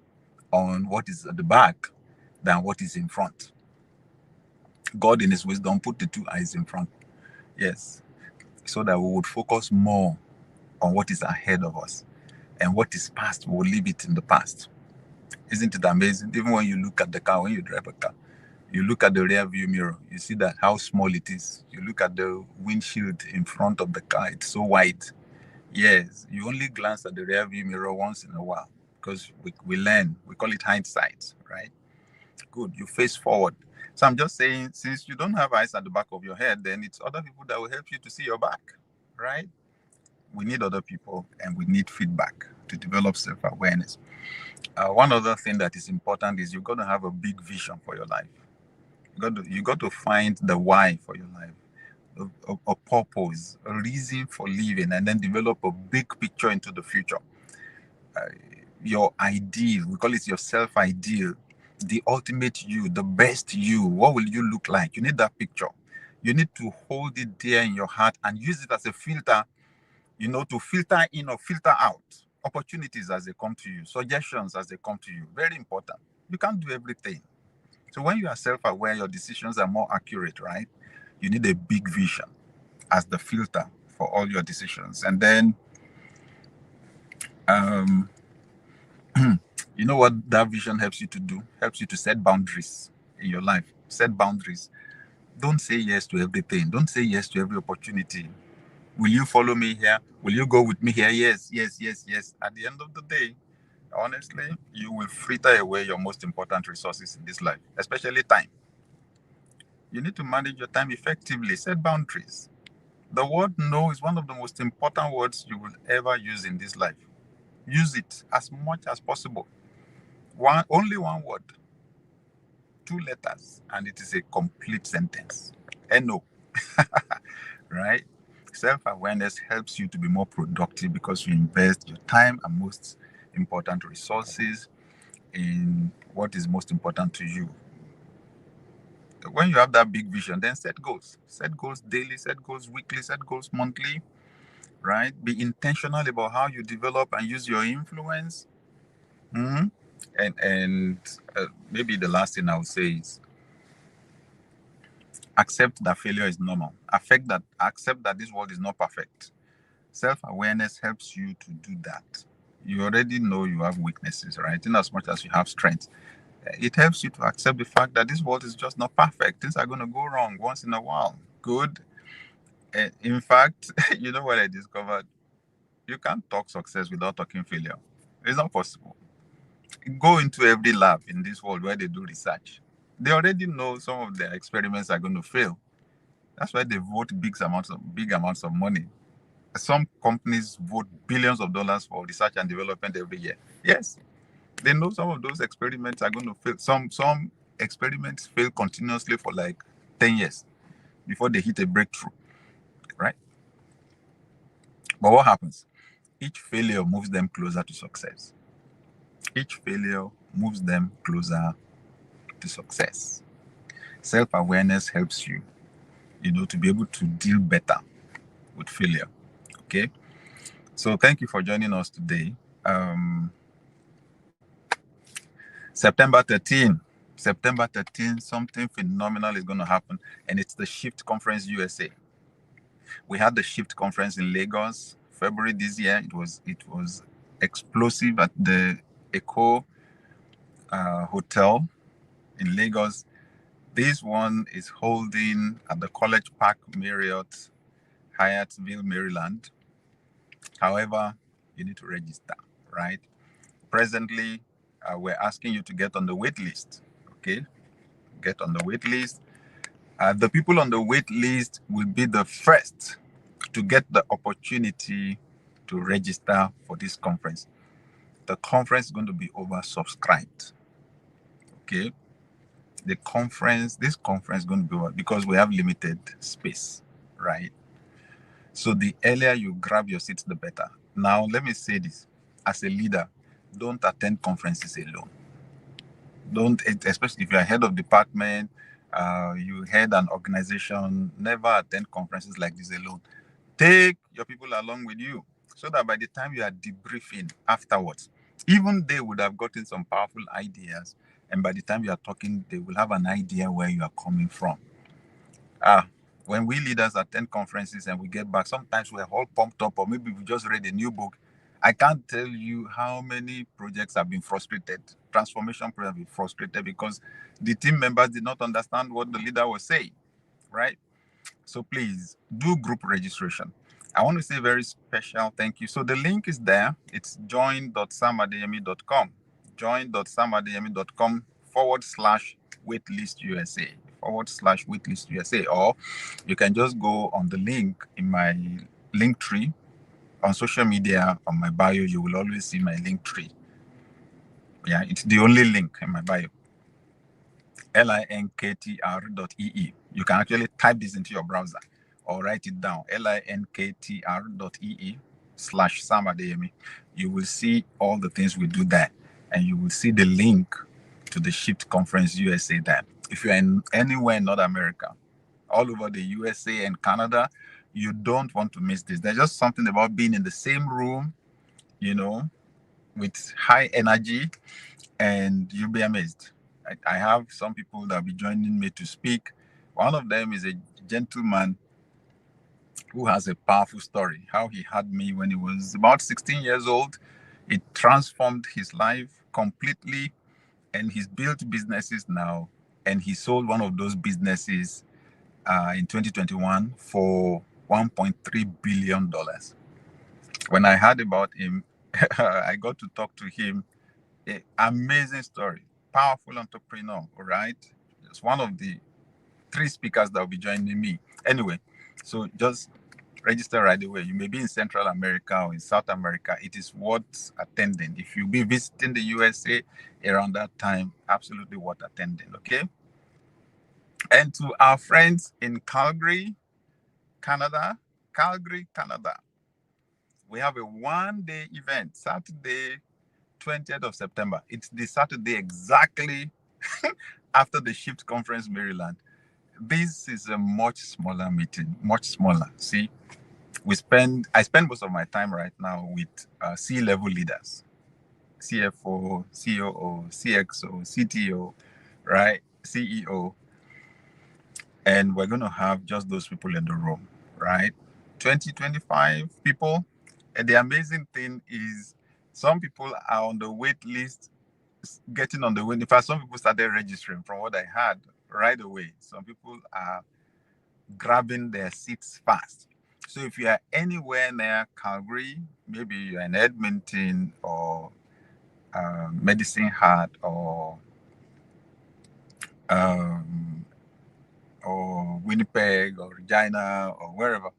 on what is at the back than what is in front. God in his wisdom put the two eyes in front. Yes. So that we would focus more on what is ahead of us. And what is past, we'll leave it in the past. Isn't it amazing? Even when you look at the car, when you drive a car, you look at the rear view mirror, you see that how small it is. You look at the windshield in front of the car, it's so wide. Yes, you only glance at the rear view mirror once in a while because we learn. We call it hindsight, right? Good, you face forward. So I'm just saying, since you don't have eyes at the back of your head, then it's other people that will help you to see your back, right? We need other people and we need feedback to develop self-awareness. One other thing that is important is you've got to have a big vision for your life. You got to find the why for your life, a purpose, a reason for living, and then develop a big picture into the future. Your ideal, we call it your self-ideal, the ultimate you, the best you. What will you look like? You need that picture. You need to hold it there in your heart and use it as a filter, to filter in or filter out opportunities as they come to you, suggestions as they come to you. Very important. You can't do everything. So when you are self-aware, your decisions are more accurate, right? You need a big vision as the filter for all your decisions. And then, you know what that vision helps you to do? Helps you to set boundaries in your life. Set boundaries. Don't say yes to everything. Don't say yes to every opportunity. Will you follow me here? Will you go with me here? Yes, yes, yes, yes. At the end of the day, honestly, you will fritter away your most important resources in this life, especially time. You need to manage your time effectively. Set boundaries. The word no is one of the most important words you will ever use in this life. Use it as much as possible. Only one word, 2 letters, and it is a complete sentence. No. Right? Self-awareness helps you to be more productive because you invest your time and most important resources in what is most important to you. When you have that big vision, then set goals. Set goals daily, set goals weekly, set goals monthly, right? Be intentional about how you develop and use your influence. And maybe the last thing I would say is accept that failure is normal. Accept that this world is not perfect. Self-awareness helps you to do that. You already know you have weaknesses, right? In as much as you have strength. It helps you to accept the fact that this world is just not perfect. Things are going to go wrong once in a while. Good. In fact, you know what I discovered? You can't talk success without talking failure. It's not possible. Go into every lab in this world where they do research. They already know some of their experiments are going to fail. That's why they vote big amounts of money. Some companies vote billions of dollars for research and development every year. Yes, they know some of those experiments are going to fail. Some experiments fail continuously for like 10 years before they hit a breakthrough, right? But what happens? Each failure moves them closer to success. Each failure moves them closer to success. Self-awareness helps you, to be able to deal better with failure. Okay? So thank you for joining us today. September 13, something phenomenal is going to happen, and it's the Shift Conference USA. We had the Shift Conference in Lagos, February this year. It was explosive at the Echo Hotel in Lagos. This one is holding at the College Park Marriott, Hyattsville, Maryland. However, you need to register, right? Presently, we're asking you to get on the wait list, okay? Get on the wait list. The people on the wait list will be the first to get the opportunity to register for this conference. The conference is going to be oversubscribed, okay? This conference is going to be, because we have limited space, right? So the earlier you grab your seats, the better. Now, let me say this. As a leader, don't attend conferences alone. Don't, especially if you're head of department, you head an organization, never attend conferences like this alone. Take your people along with you so that by the time you are debriefing afterwards, even they would have gotten some powerful ideas. And by the time you are talking, they will have an idea where you are coming from. When we leaders attend conferences and we get back, sometimes we're all pumped up, or maybe we just read a new book. I can't tell you how many projects have been frustrated, transformation projects have been frustrated because the team members did not understand what the leader was saying, right? So please do group registration. I want to say a very special thank you. So the link is there. It's join.samadeyemi.com. join.samadeyemi.com/waitlist USA. Or you can just go on the link in my link tree on social media. On my bio, you will always see my link tree. Yeah, it's the only link in my bio. linktr.ee. You can actually type this into your browser or write it down. linktr.ee/Sam Adeyemi. You will see all the things we do there, and you will see the link to the Shift Conference USA then. If you're in anywhere in North America, all over the USA and Canada, you don't want to miss this. There's just something about being in the same room, with high energy, and you'll be amazed. I have some people that will be joining me to speak. One of them is a gentleman who has a powerful story, how he had me when he was about 16 years old. It transformed his life completely, and he's built businesses now, and he sold one of those businesses in 2021 for $1.3 billion. When I heard about him, I got to talk to him. Amazing story, powerful entrepreneur, all right? It's one of the 3 speakers that will be joining me. Anyway, so just register right away. You may be in Central America or in South America. It is worth attending. If you'll be visiting the USA around that time, absolutely worth attending, okay? And to our friends in Calgary, Canada, we have a one-day event, Saturday, 20th of September. It's the Saturday exactly after the Shift Conference, Maryland. This is a much smaller meeting, much smaller. See, I spend most of my time right now with C-level leaders, CFO, COO, CXO, CTO, right? CEO. And we're going to have just those people in the room, right? 25 people. And the amazing thing is some people are on the wait list, getting on the wait. In fact, some people started registering from what I had right away. Some people are grabbing their seats fast. So if you are anywhere near Calgary, maybe you're in Edmonton or Medicine Hat or Winnipeg or Regina or wherever,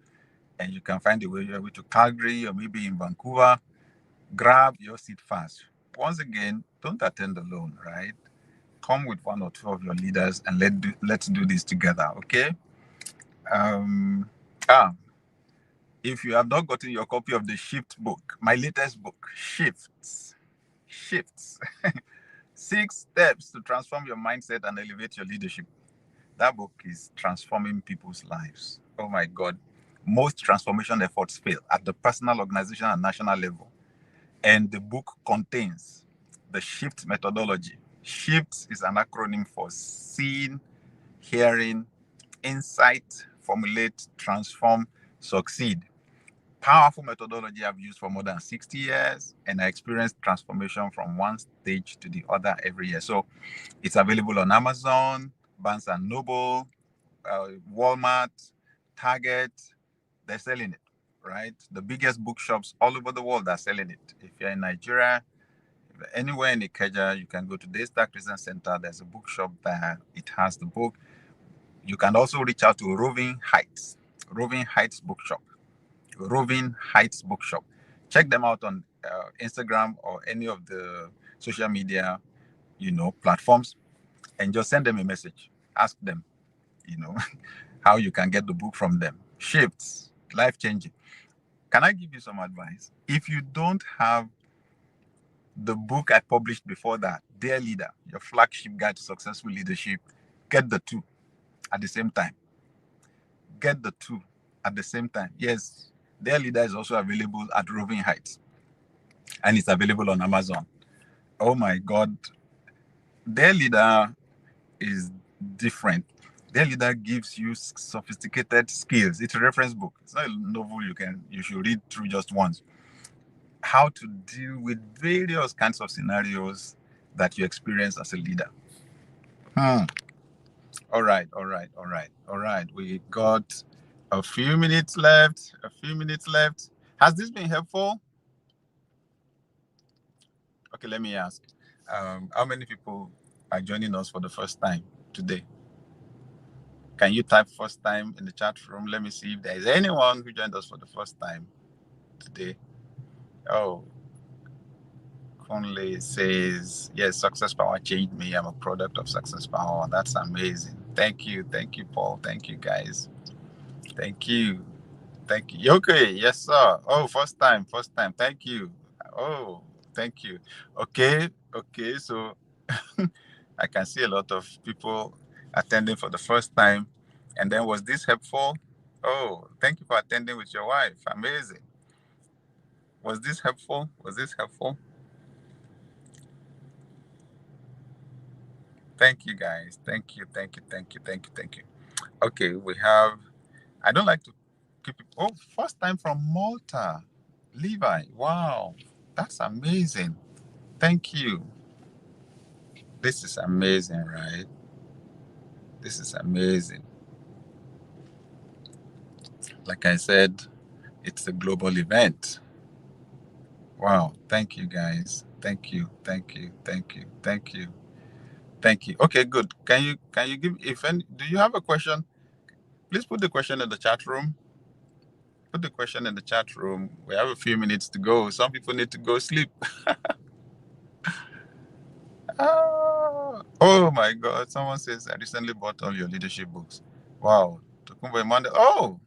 and you can find a way to Calgary or maybe in Vancouver, grab your seat fast. Once again, don't attend alone, right? Come with 1 or 2 of your leaders and let's do this together, okay? If you have not gotten your copy of the Shift book, my latest book, Shifts, 6 steps to transform your mindset and elevate your leadership. That book is transforming people's lives. Oh my God. Most transformation efforts fail at the personal, organization, and national level. And the book contains the Shift methodology. Shift is an acronym for seeing, hearing, insight, formulate, transform, succeed. Powerful methodology I've used for more than 60 years, and I experienced transformation from one stage to the other every year. So it's available on Amazon, Barnes & Noble, Walmart, Target. They're selling it, right? The biggest bookshops all over the world are selling it. If you're in Nigeria, anywhere in Ikeja, you can go to Daystar Christian Center. There's a bookshop there. It has the book. You can also reach out to Roving Heights Bookshop. Roving Heights Bookshop. Check them out on Instagram or any of the social media, platforms, and just send them a message. Ask them, how you can get the book from them. Shifts, life-changing. Can I give you some advice? If you don't have the book I published before that, Dear Leader, your flagship guide to successful leadership, get the 2 at the same time. Get the 2 at the same time. Yes, Dear Leader is also available at Roving Heights, and it's available on Amazon. Oh my God. Dear Leader is different. Their leader gives you sophisticated skills. It's a reference book. It's not a novel you should read through just once. How to deal with various kinds of scenarios that you experience as a leader. All right. We got a few minutes left. Has this been helpful? Okay, let me ask. How many people are joining us for the first time today? Can you type first time in the chat room? Let me see if there is anyone who joined us for the first time today. Oh, Conley says, yes, Success Power changed me. I'm a product of Success Power. That's amazing. Thank you, Paul. Thank you, guys. Thank you. Okay, yes, sir. Oh, first time. Thank you. Oh, thank you. Okay, so I can see a lot of people attending for the first time. And then, was this helpful? Oh, thank you for attending with your wife. Amazing. Was this helpful? Was this helpful? Thank you, guys. Thank you, thank you, thank you, thank you, thank you. Okay, we have, I don't like to keep it. Oh, first time from Malta. Levi. Wow, that's amazing. Thank you. This is amazing, right? This is amazing. Like I said, it's a global event. Wow, thank you, guys. Thank you, thank you, thank you, thank you, thank you. Okay, good. Can you give, if any, do you have a question? Please put the question in the chat room. Put the question in the chat room. We have a few minutes to go. Some people need to go sleep. Oh my God! Someone says I recently bought all your leadership books. Wow, Tokumbo Emmanuel. Oh,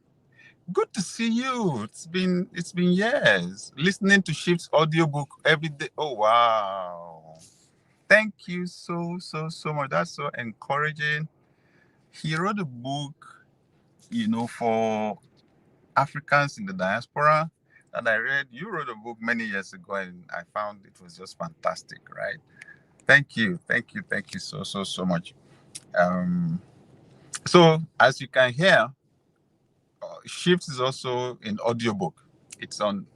good to see you. It's been years listening to Shift's audiobook every day. Oh wow! Thank you so much. That's so encouraging. He wrote a book, for Africans in the diaspora that I read. You wrote a book many years ago, and I found it was just fantastic, right? Thank you so much. So as you can hear, Shift is also in audiobook. It's on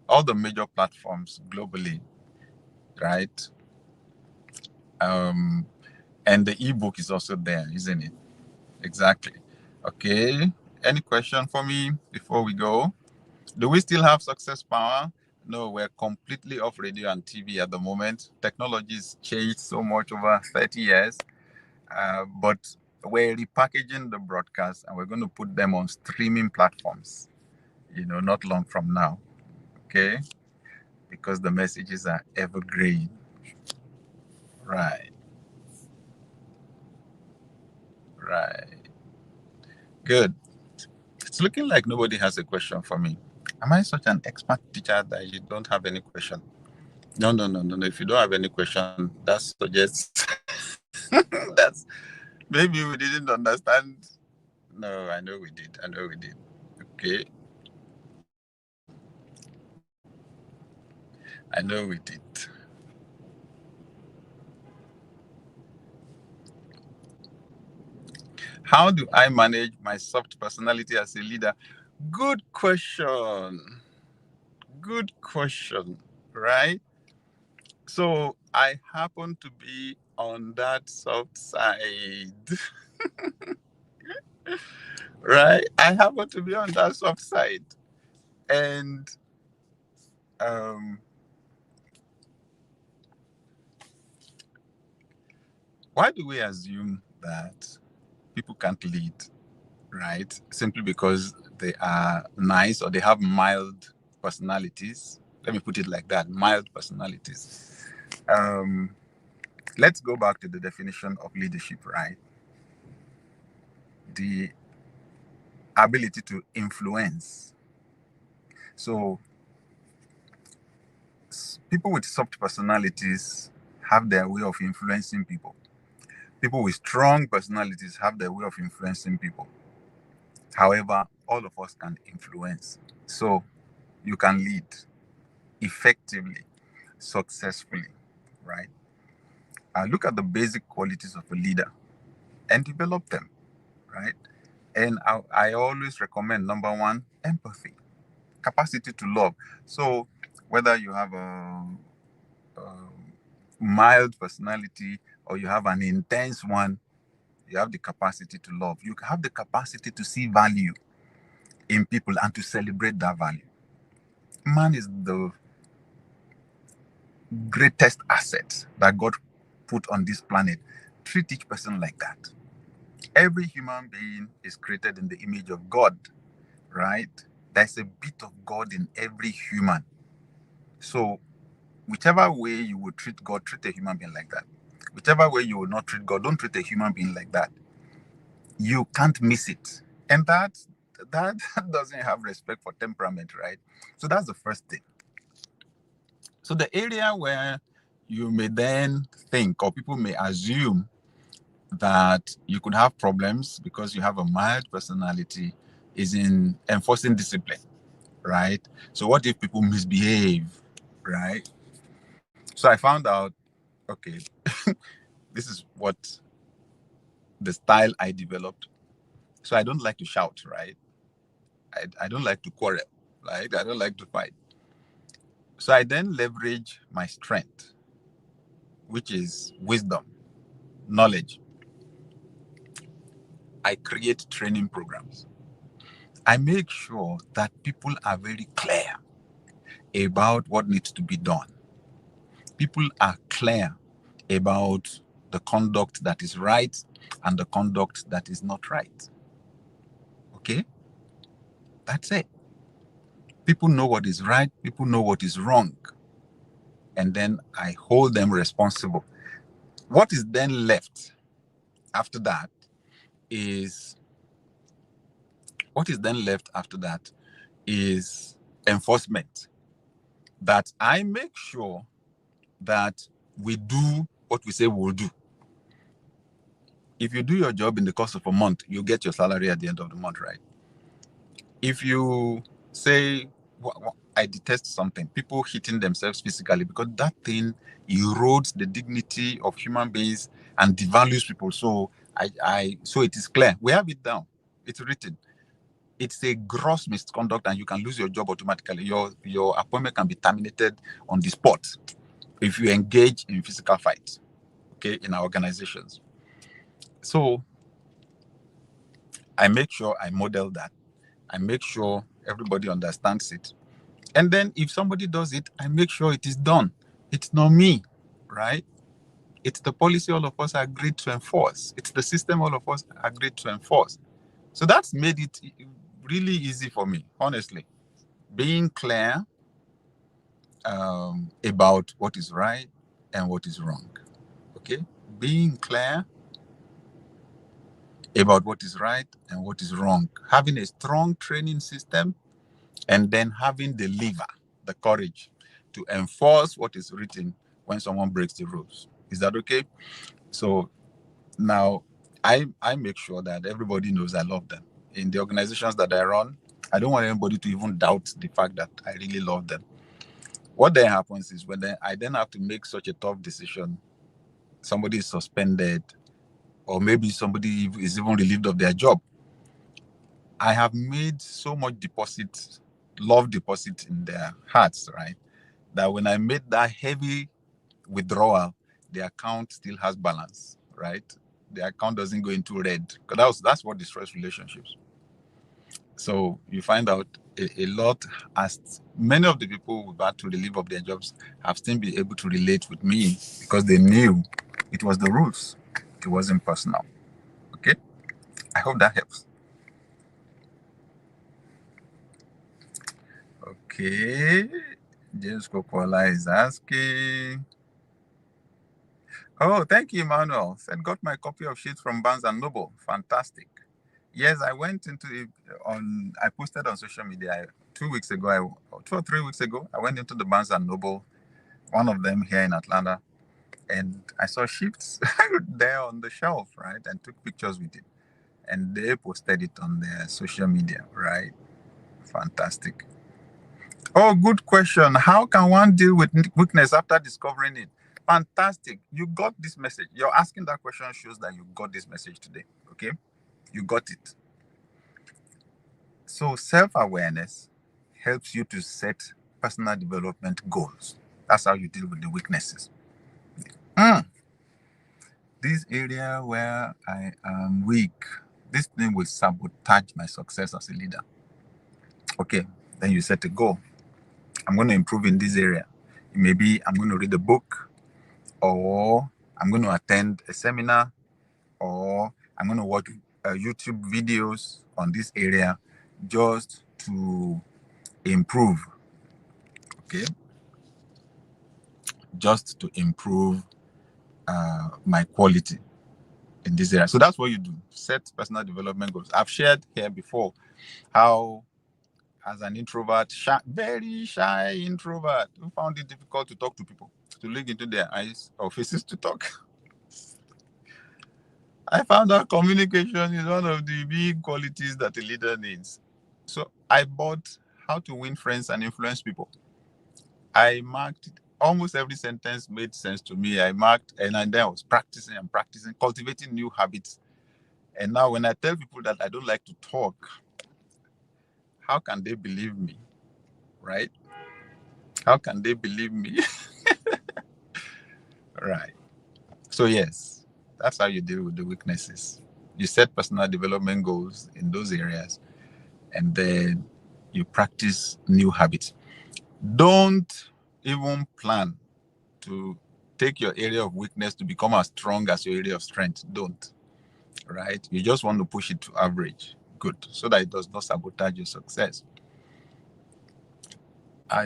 all the major platforms globally, right? And the ebook is also there, isn't it? Exactly. Okay. Any question for me before we go? Do we still have success power? No, we're completely off radio and TV at the moment. Technology has changed so much over 30 years. But we're repackaging the broadcast and we're going to put them on streaming platforms, not long from now. Okay? Because the messages are evergreen. Right. Good. It's looking like nobody has a question for me. Am I such an expert teacher that you don't have any question? No. If you don't have any question, that suggests that's maybe we didn't understand. No, I know we did. Okay. I know we did. How do I manage my soft personality as a leader? Good question. Right? So I happen to be on that soft side. Right? I happen to be on that soft side. And why do we assume that people can't lead, right? Simply because they are nice or they have mild personalities. Let me put it like that, mild personalities. Let's go back to the definition of leadership, right? The ability to influence. So people with soft personalities have their way of influencing people. People with strong personalities have their way of influencing people. However, all of us can influence. So you can lead effectively, successfully, right? Look at the basic qualities of a leader and develop them, right? And I always recommend number one, empathy, capacity to love. So whether you have a mild personality or you have an intense one, you have the capacity to love. You have the capacity to see value in people and to celebrate that value. Man is the greatest asset that God put on this planet. Treat each person like that. Every human being is created in the image of God, right? There's a bit of God in every human. So whichever way you would treat God, treat a human being like that. Whichever way you will not treat God, don't treat a human being like that. You can't miss it. And that doesn't have respect for temperament, right? So that's the first thing. So the area where you may then think, or people may assume, that you could have problems because you have a mild personality is in enforcing discipline, right? So what if people misbehave, right? So I found out, okay, this is what the style I developed. So I don't like to shout, right? I don't like to quarrel, right? I don't like to fight. So I then leverage my strength, which is wisdom, knowledge. I create training programs. I make sure that people are very clear about what needs to be done. People are clear about the conduct that is right and the conduct that is not right. Okay? That's it. People know what is right, people know what is wrong. And then I hold them responsible. What is then left after that is enforcement. That I make sure that we do what we say we'll do. If you do your job in the course of a month, you get your salary at the end of the month, right? If you say, I detest something, people hitting themselves physically, because that thing erodes the dignity of human beings and devalues people. So so it is clear. We have it down. It's written. It's a gross misconduct and you can lose your job automatically. Your appointment can be terminated on the spot if you engage in physical fights, okay, in our organizations. So I make sure I model that. I make sure everybody understands it. And then if somebody does it, I make sure it is done. It's not me, right? It's the policy all of us agreed to enforce. It's the system all of us agreed to enforce. So that's made it really easy for me, honestly. Being clear about what is right and what is wrong. Okay? Being clear about what is right and what is wrong. Having a strong training system, and then having the lever, the courage to enforce what is written when someone breaks the rules. Is that okay? So now I make sure that everybody knows I love them. In the organizations that I run, I don't want anybody to even doubt the fact that I really love them. What then happens is when I then have to make such a tough decision, somebody is suspended, or maybe somebody is even relieved of their job. I have made so much love deposit in their hearts, right? That when I made that heavy withdrawal, the account still has balance, right? The account doesn't go into red. Because that's what destroys relationships. So you find out a lot, as many of the people who've had to relieve of their jobs have still been able to relate with me because they knew it was the rules. It wasn't personal. Okay? I hope that helps. Okay. James Kokola is asking. Oh, thank you, Emmanuel. Said got my copy of Sheets from Barnes and Noble. Fantastic. Yes, I went into it I posted on social media 2 weeks ago, 2 or 3 weeks ago. I went into the Barnes and Noble, one of them here in Atlanta, and I saw Sheets there on the shelf, right? And took pictures with it. And they posted it on their social media, right? Fantastic. Oh, good question. How can one deal with weakness after discovering it? Fantastic. You got this message. You're asking that question shows that you got this message today. Okay? You got it. So self-awareness helps you to set personal development goals. That's how you deal with the weaknesses. This area where I am weak, this thing will sabotage my success as a leader. Okay, then you set a goal. I'm going to improve in this area. Maybe I'm going to read a book, or I'm going to attend a seminar, or I'm going to watch YouTube videos on this area just to improve. Okay? Just to improve my quality in this area. So that's what you do. Set personal development goals. I've shared here before how, as an introvert, very shy introvert, who found it difficult to talk to people. to look into their eyes or faces to talk. I found out communication is one of the big qualities that a leader needs. So I bought How to Win Friends and Influence People. I marked almost every sentence made sense to me. I marked, and then I was practicing and practicing, cultivating new habits. And now when I tell people that I don't like to talk, how can they believe me? Right? How can they believe me? Right. So yes, that's how you deal with the weaknesses. You set personal development goals in those areas, and then you practice new habits. Don't even plan to take your area of weakness to become as strong as your area of strength. Don't. Right? You just want to push it to average. Good. So that it does not sabotage your success.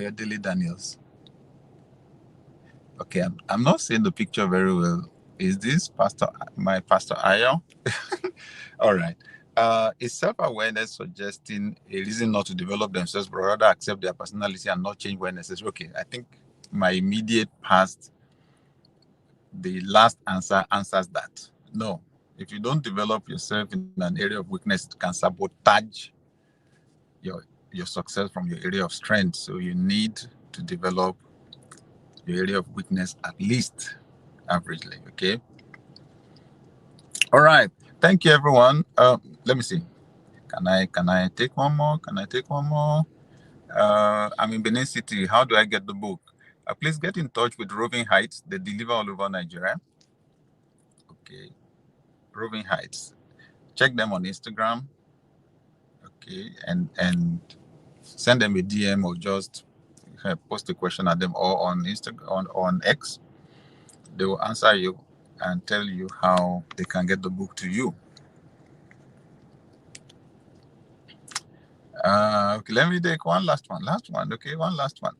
Your daily Daniels. Okay, I'm not seeing the picture very well. Is this my Pastor Ayo? All right. Is self-awareness suggesting a reason not to develop themselves, but rather accept their personality and not change when necessary? Okay, I think my immediate past, the last answer answers that. No. If you don't develop yourself in an area of weakness, it can sabotage your success from your area of strength. So you need to develop your area of weakness at least averagely. Okay. All right. Thank you, everyone. Let me see. Can I take one more? Can I take one more? I'm in Benin City. How do I get the book? Please get in touch with Roving Heights. They deliver all over Nigeria. Okay. Roving Heights. Check them on Instagram. Okay. And send them a DM or just post a question at them, or on Instagram, on X. They will answer you and tell you how they can get the book to you. Okay, let me take one last one. Okay, one last one.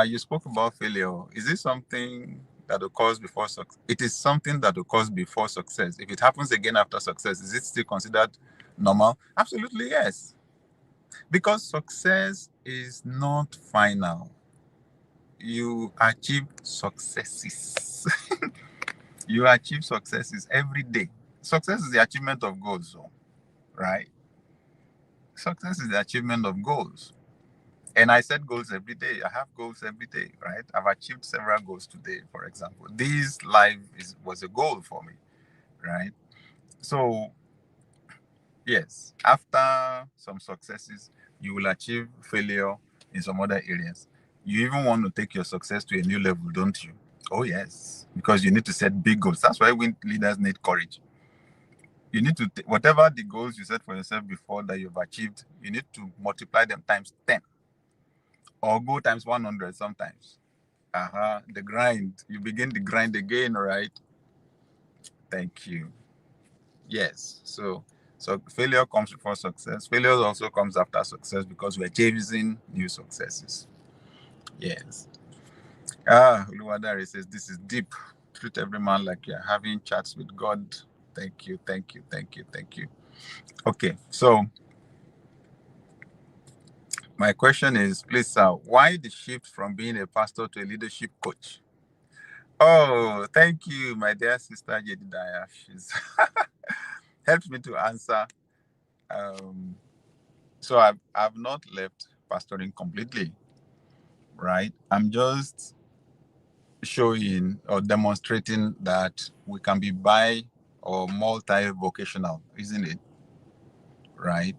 You spoke about failure. Is it something that occurs before success? It is something that occurs before success. If it happens again after success, is it still considered normal? Absolutely, yes. Because success is not final. You achieve successes. You achieve successes every day. Success is the achievement of goals, right? Success is the achievement of goals. And I set goals every day. I have goals every day, right? I've achieved several goals today, for example. This life was a goal for me, right? So, yes, after some successes, you will achieve failure in some other areas. You even want to take your success to a new level, don't you? Oh, yes, because you need to set big goals. That's why leaders need courage. You need to, whatever the goals you set for yourself before that you've achieved, you need to multiply them times 10 or go times 100 sometimes. The grind. You begin the grind again, right? Thank you. Yes. So failure comes before success. Failure also comes after success because we're chasing new successes. Yes. Uluwadari says, this is deep. Treat every man like you're having chats with God. Thank you. Okay, so my question is, please, sir, why the shift from being a pastor to a leadership coach? Oh, thank you, my dear sister Jedediah. She's helped me to answer. So I've not left pastoring completely, right? I'm just showing or demonstrating that we can be bi or multi-vocational, isn't it? Right?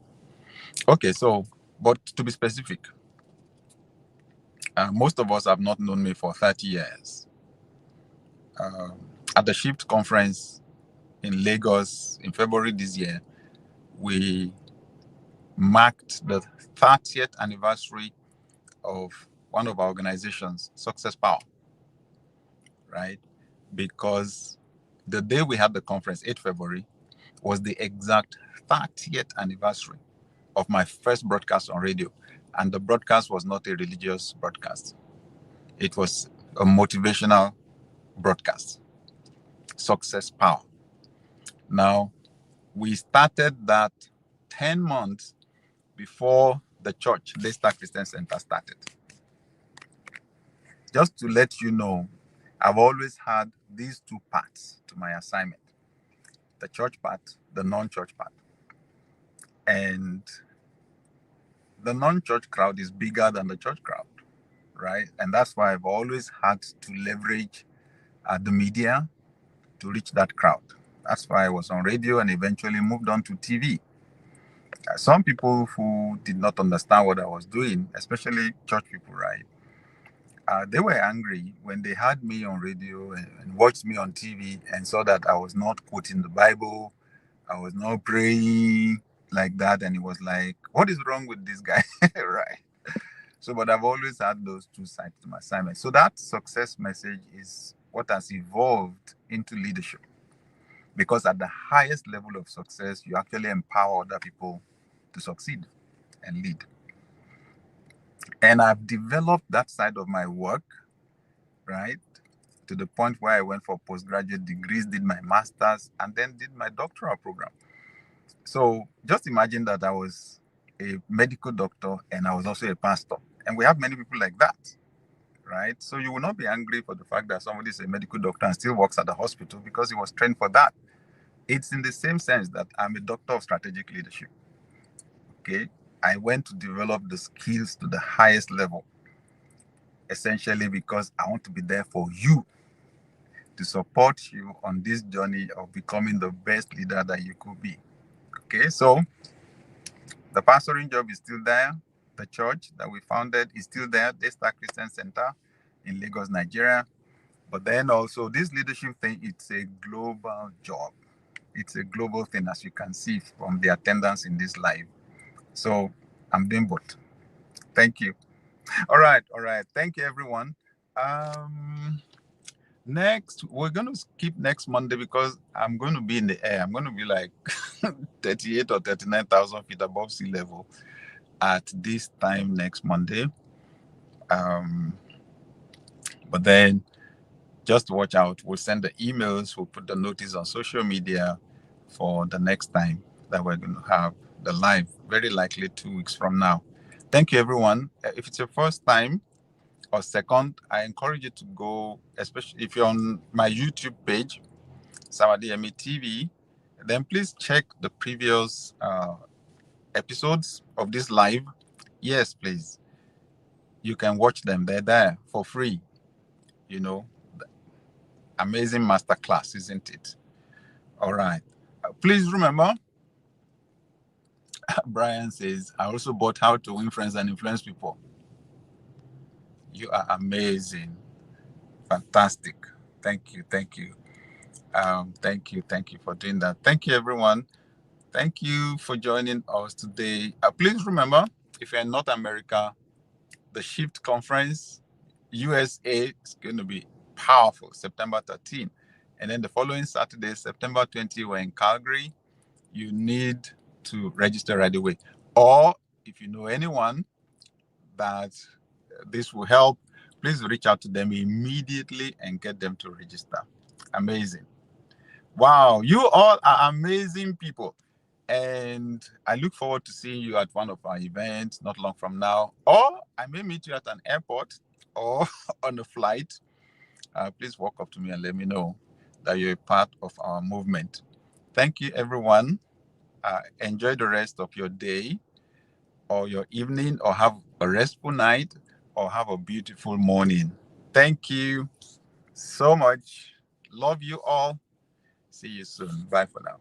Okay, so, but to be specific, most of us have not known me for 30 years. At the Shift conference in Lagos in February this year, we marked the 30th anniversary of one of our organizations, Success Power, right? Because the day we had the conference, 8 February, was the exact 30th anniversary of my first broadcast on radio. And the broadcast was not a religious broadcast. It was a motivational broadcast, Success Power. Now, we started that 10 months before the church, Daystar Christian Center, started. just to let you know, I've always had these two parts to my assignment: the church part, the non-church part. And the non-church crowd is bigger than the church crowd, right? And that's why I've always had to leverage the media to reach that crowd. That's why I was on radio and eventually moved on to TV. Some people who did not understand what I was doing, especially church people, right? They were angry when they had me on radio and watched me on TV and saw that I was not quoting the Bible, I was not praying like that, and it was like, what is wrong with this guy? Right? So, but I've always had those two sides to my assignment. So that success message is what has evolved into leadership. Because at the highest level of success, you actually empower other people to succeed and lead. And I've developed that side of my work, right, to the point where I went for postgraduate degrees, did my master's, and then did my doctoral program. So just imagine that I was a medical doctor and I was also a pastor. And we have many people like that, right? So you will not be angry for the fact that somebody is a medical doctor and still works at the hospital because he was trained for that. It's in the same sense that I'm a doctor of strategic leadership. Okay, I went to develop the skills to the highest level, essentially because I want to be there for you, to support you on this journey of becoming the best leader that you could be. Okay, so the pastoring job is still there. The church that we founded is still there, Daystar Christian Center in Lagos, Nigeria. But then also this leadership thing, it's a global job. It's a global thing, as you can see from the attendance in this live. So I'm doing both. Thank you. All right. Thank you, everyone. Next, we're going to skip next Monday because I'm going to be in the air. I'm going to be like 38 or 39,000 feet above sea level at this time next Monday. But then just watch out. We'll send the emails. We'll put the notice on social media for the next time that we're going to have the live, very likely 2 weeks from now. Thank you, everyone. If it's your first time or second, I encourage you to go, especially if you're on my YouTube page, Samadiyemi TV, then please check the previous episodes of this live. Yes, please. You can watch them. They're there for free. You know, amazing masterclass, isn't it? All right. Please remember, Brian says, I also bought How to Win Friends and Influence People. You are amazing. Fantastic. Thank you. Thank you for doing that. Thank you, everyone. Thank you for joining us today. Please remember, if you're in North America, the Shift Conference, USA, is going to be powerful, September 13. And then the following Saturday, September 20, we're in Calgary. You need to register right away. Or if you know anyone that this will help, please reach out to them immediately and get them to register. Amazing. Wow, you all are amazing people. And I look forward to seeing you at one of our events not long from now. Or I may meet you at an airport or on a flight. Please walk up to me and let me know that you're a part of our movement. Thank you, everyone. Enjoy the rest of your day or your evening, or have a restful night, or have a beautiful morning. Thank you so much. Love you all. See you soon. Bye for now.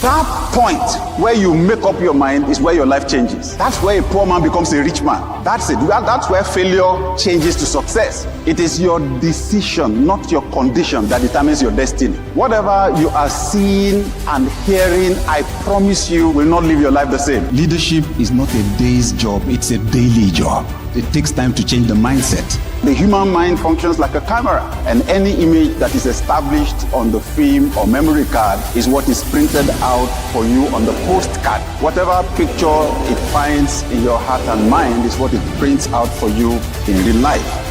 That point where you make up your mind is where your life changes. That's where a poor man becomes a rich man. That's it. That's where failure changes to success. It is your decision, not your condition, that determines your destiny. Whatever you are seeing and hearing, I promise you will not live your life the same. Leadership is not a day's job, it's a daily job. It takes time to change the mindset. The human mind functions like a camera, and any image that is established on the film or memory card is what is printed out for you on the postcard. Whatever picture it finds in your heart and mind is what it prints out for you in real life.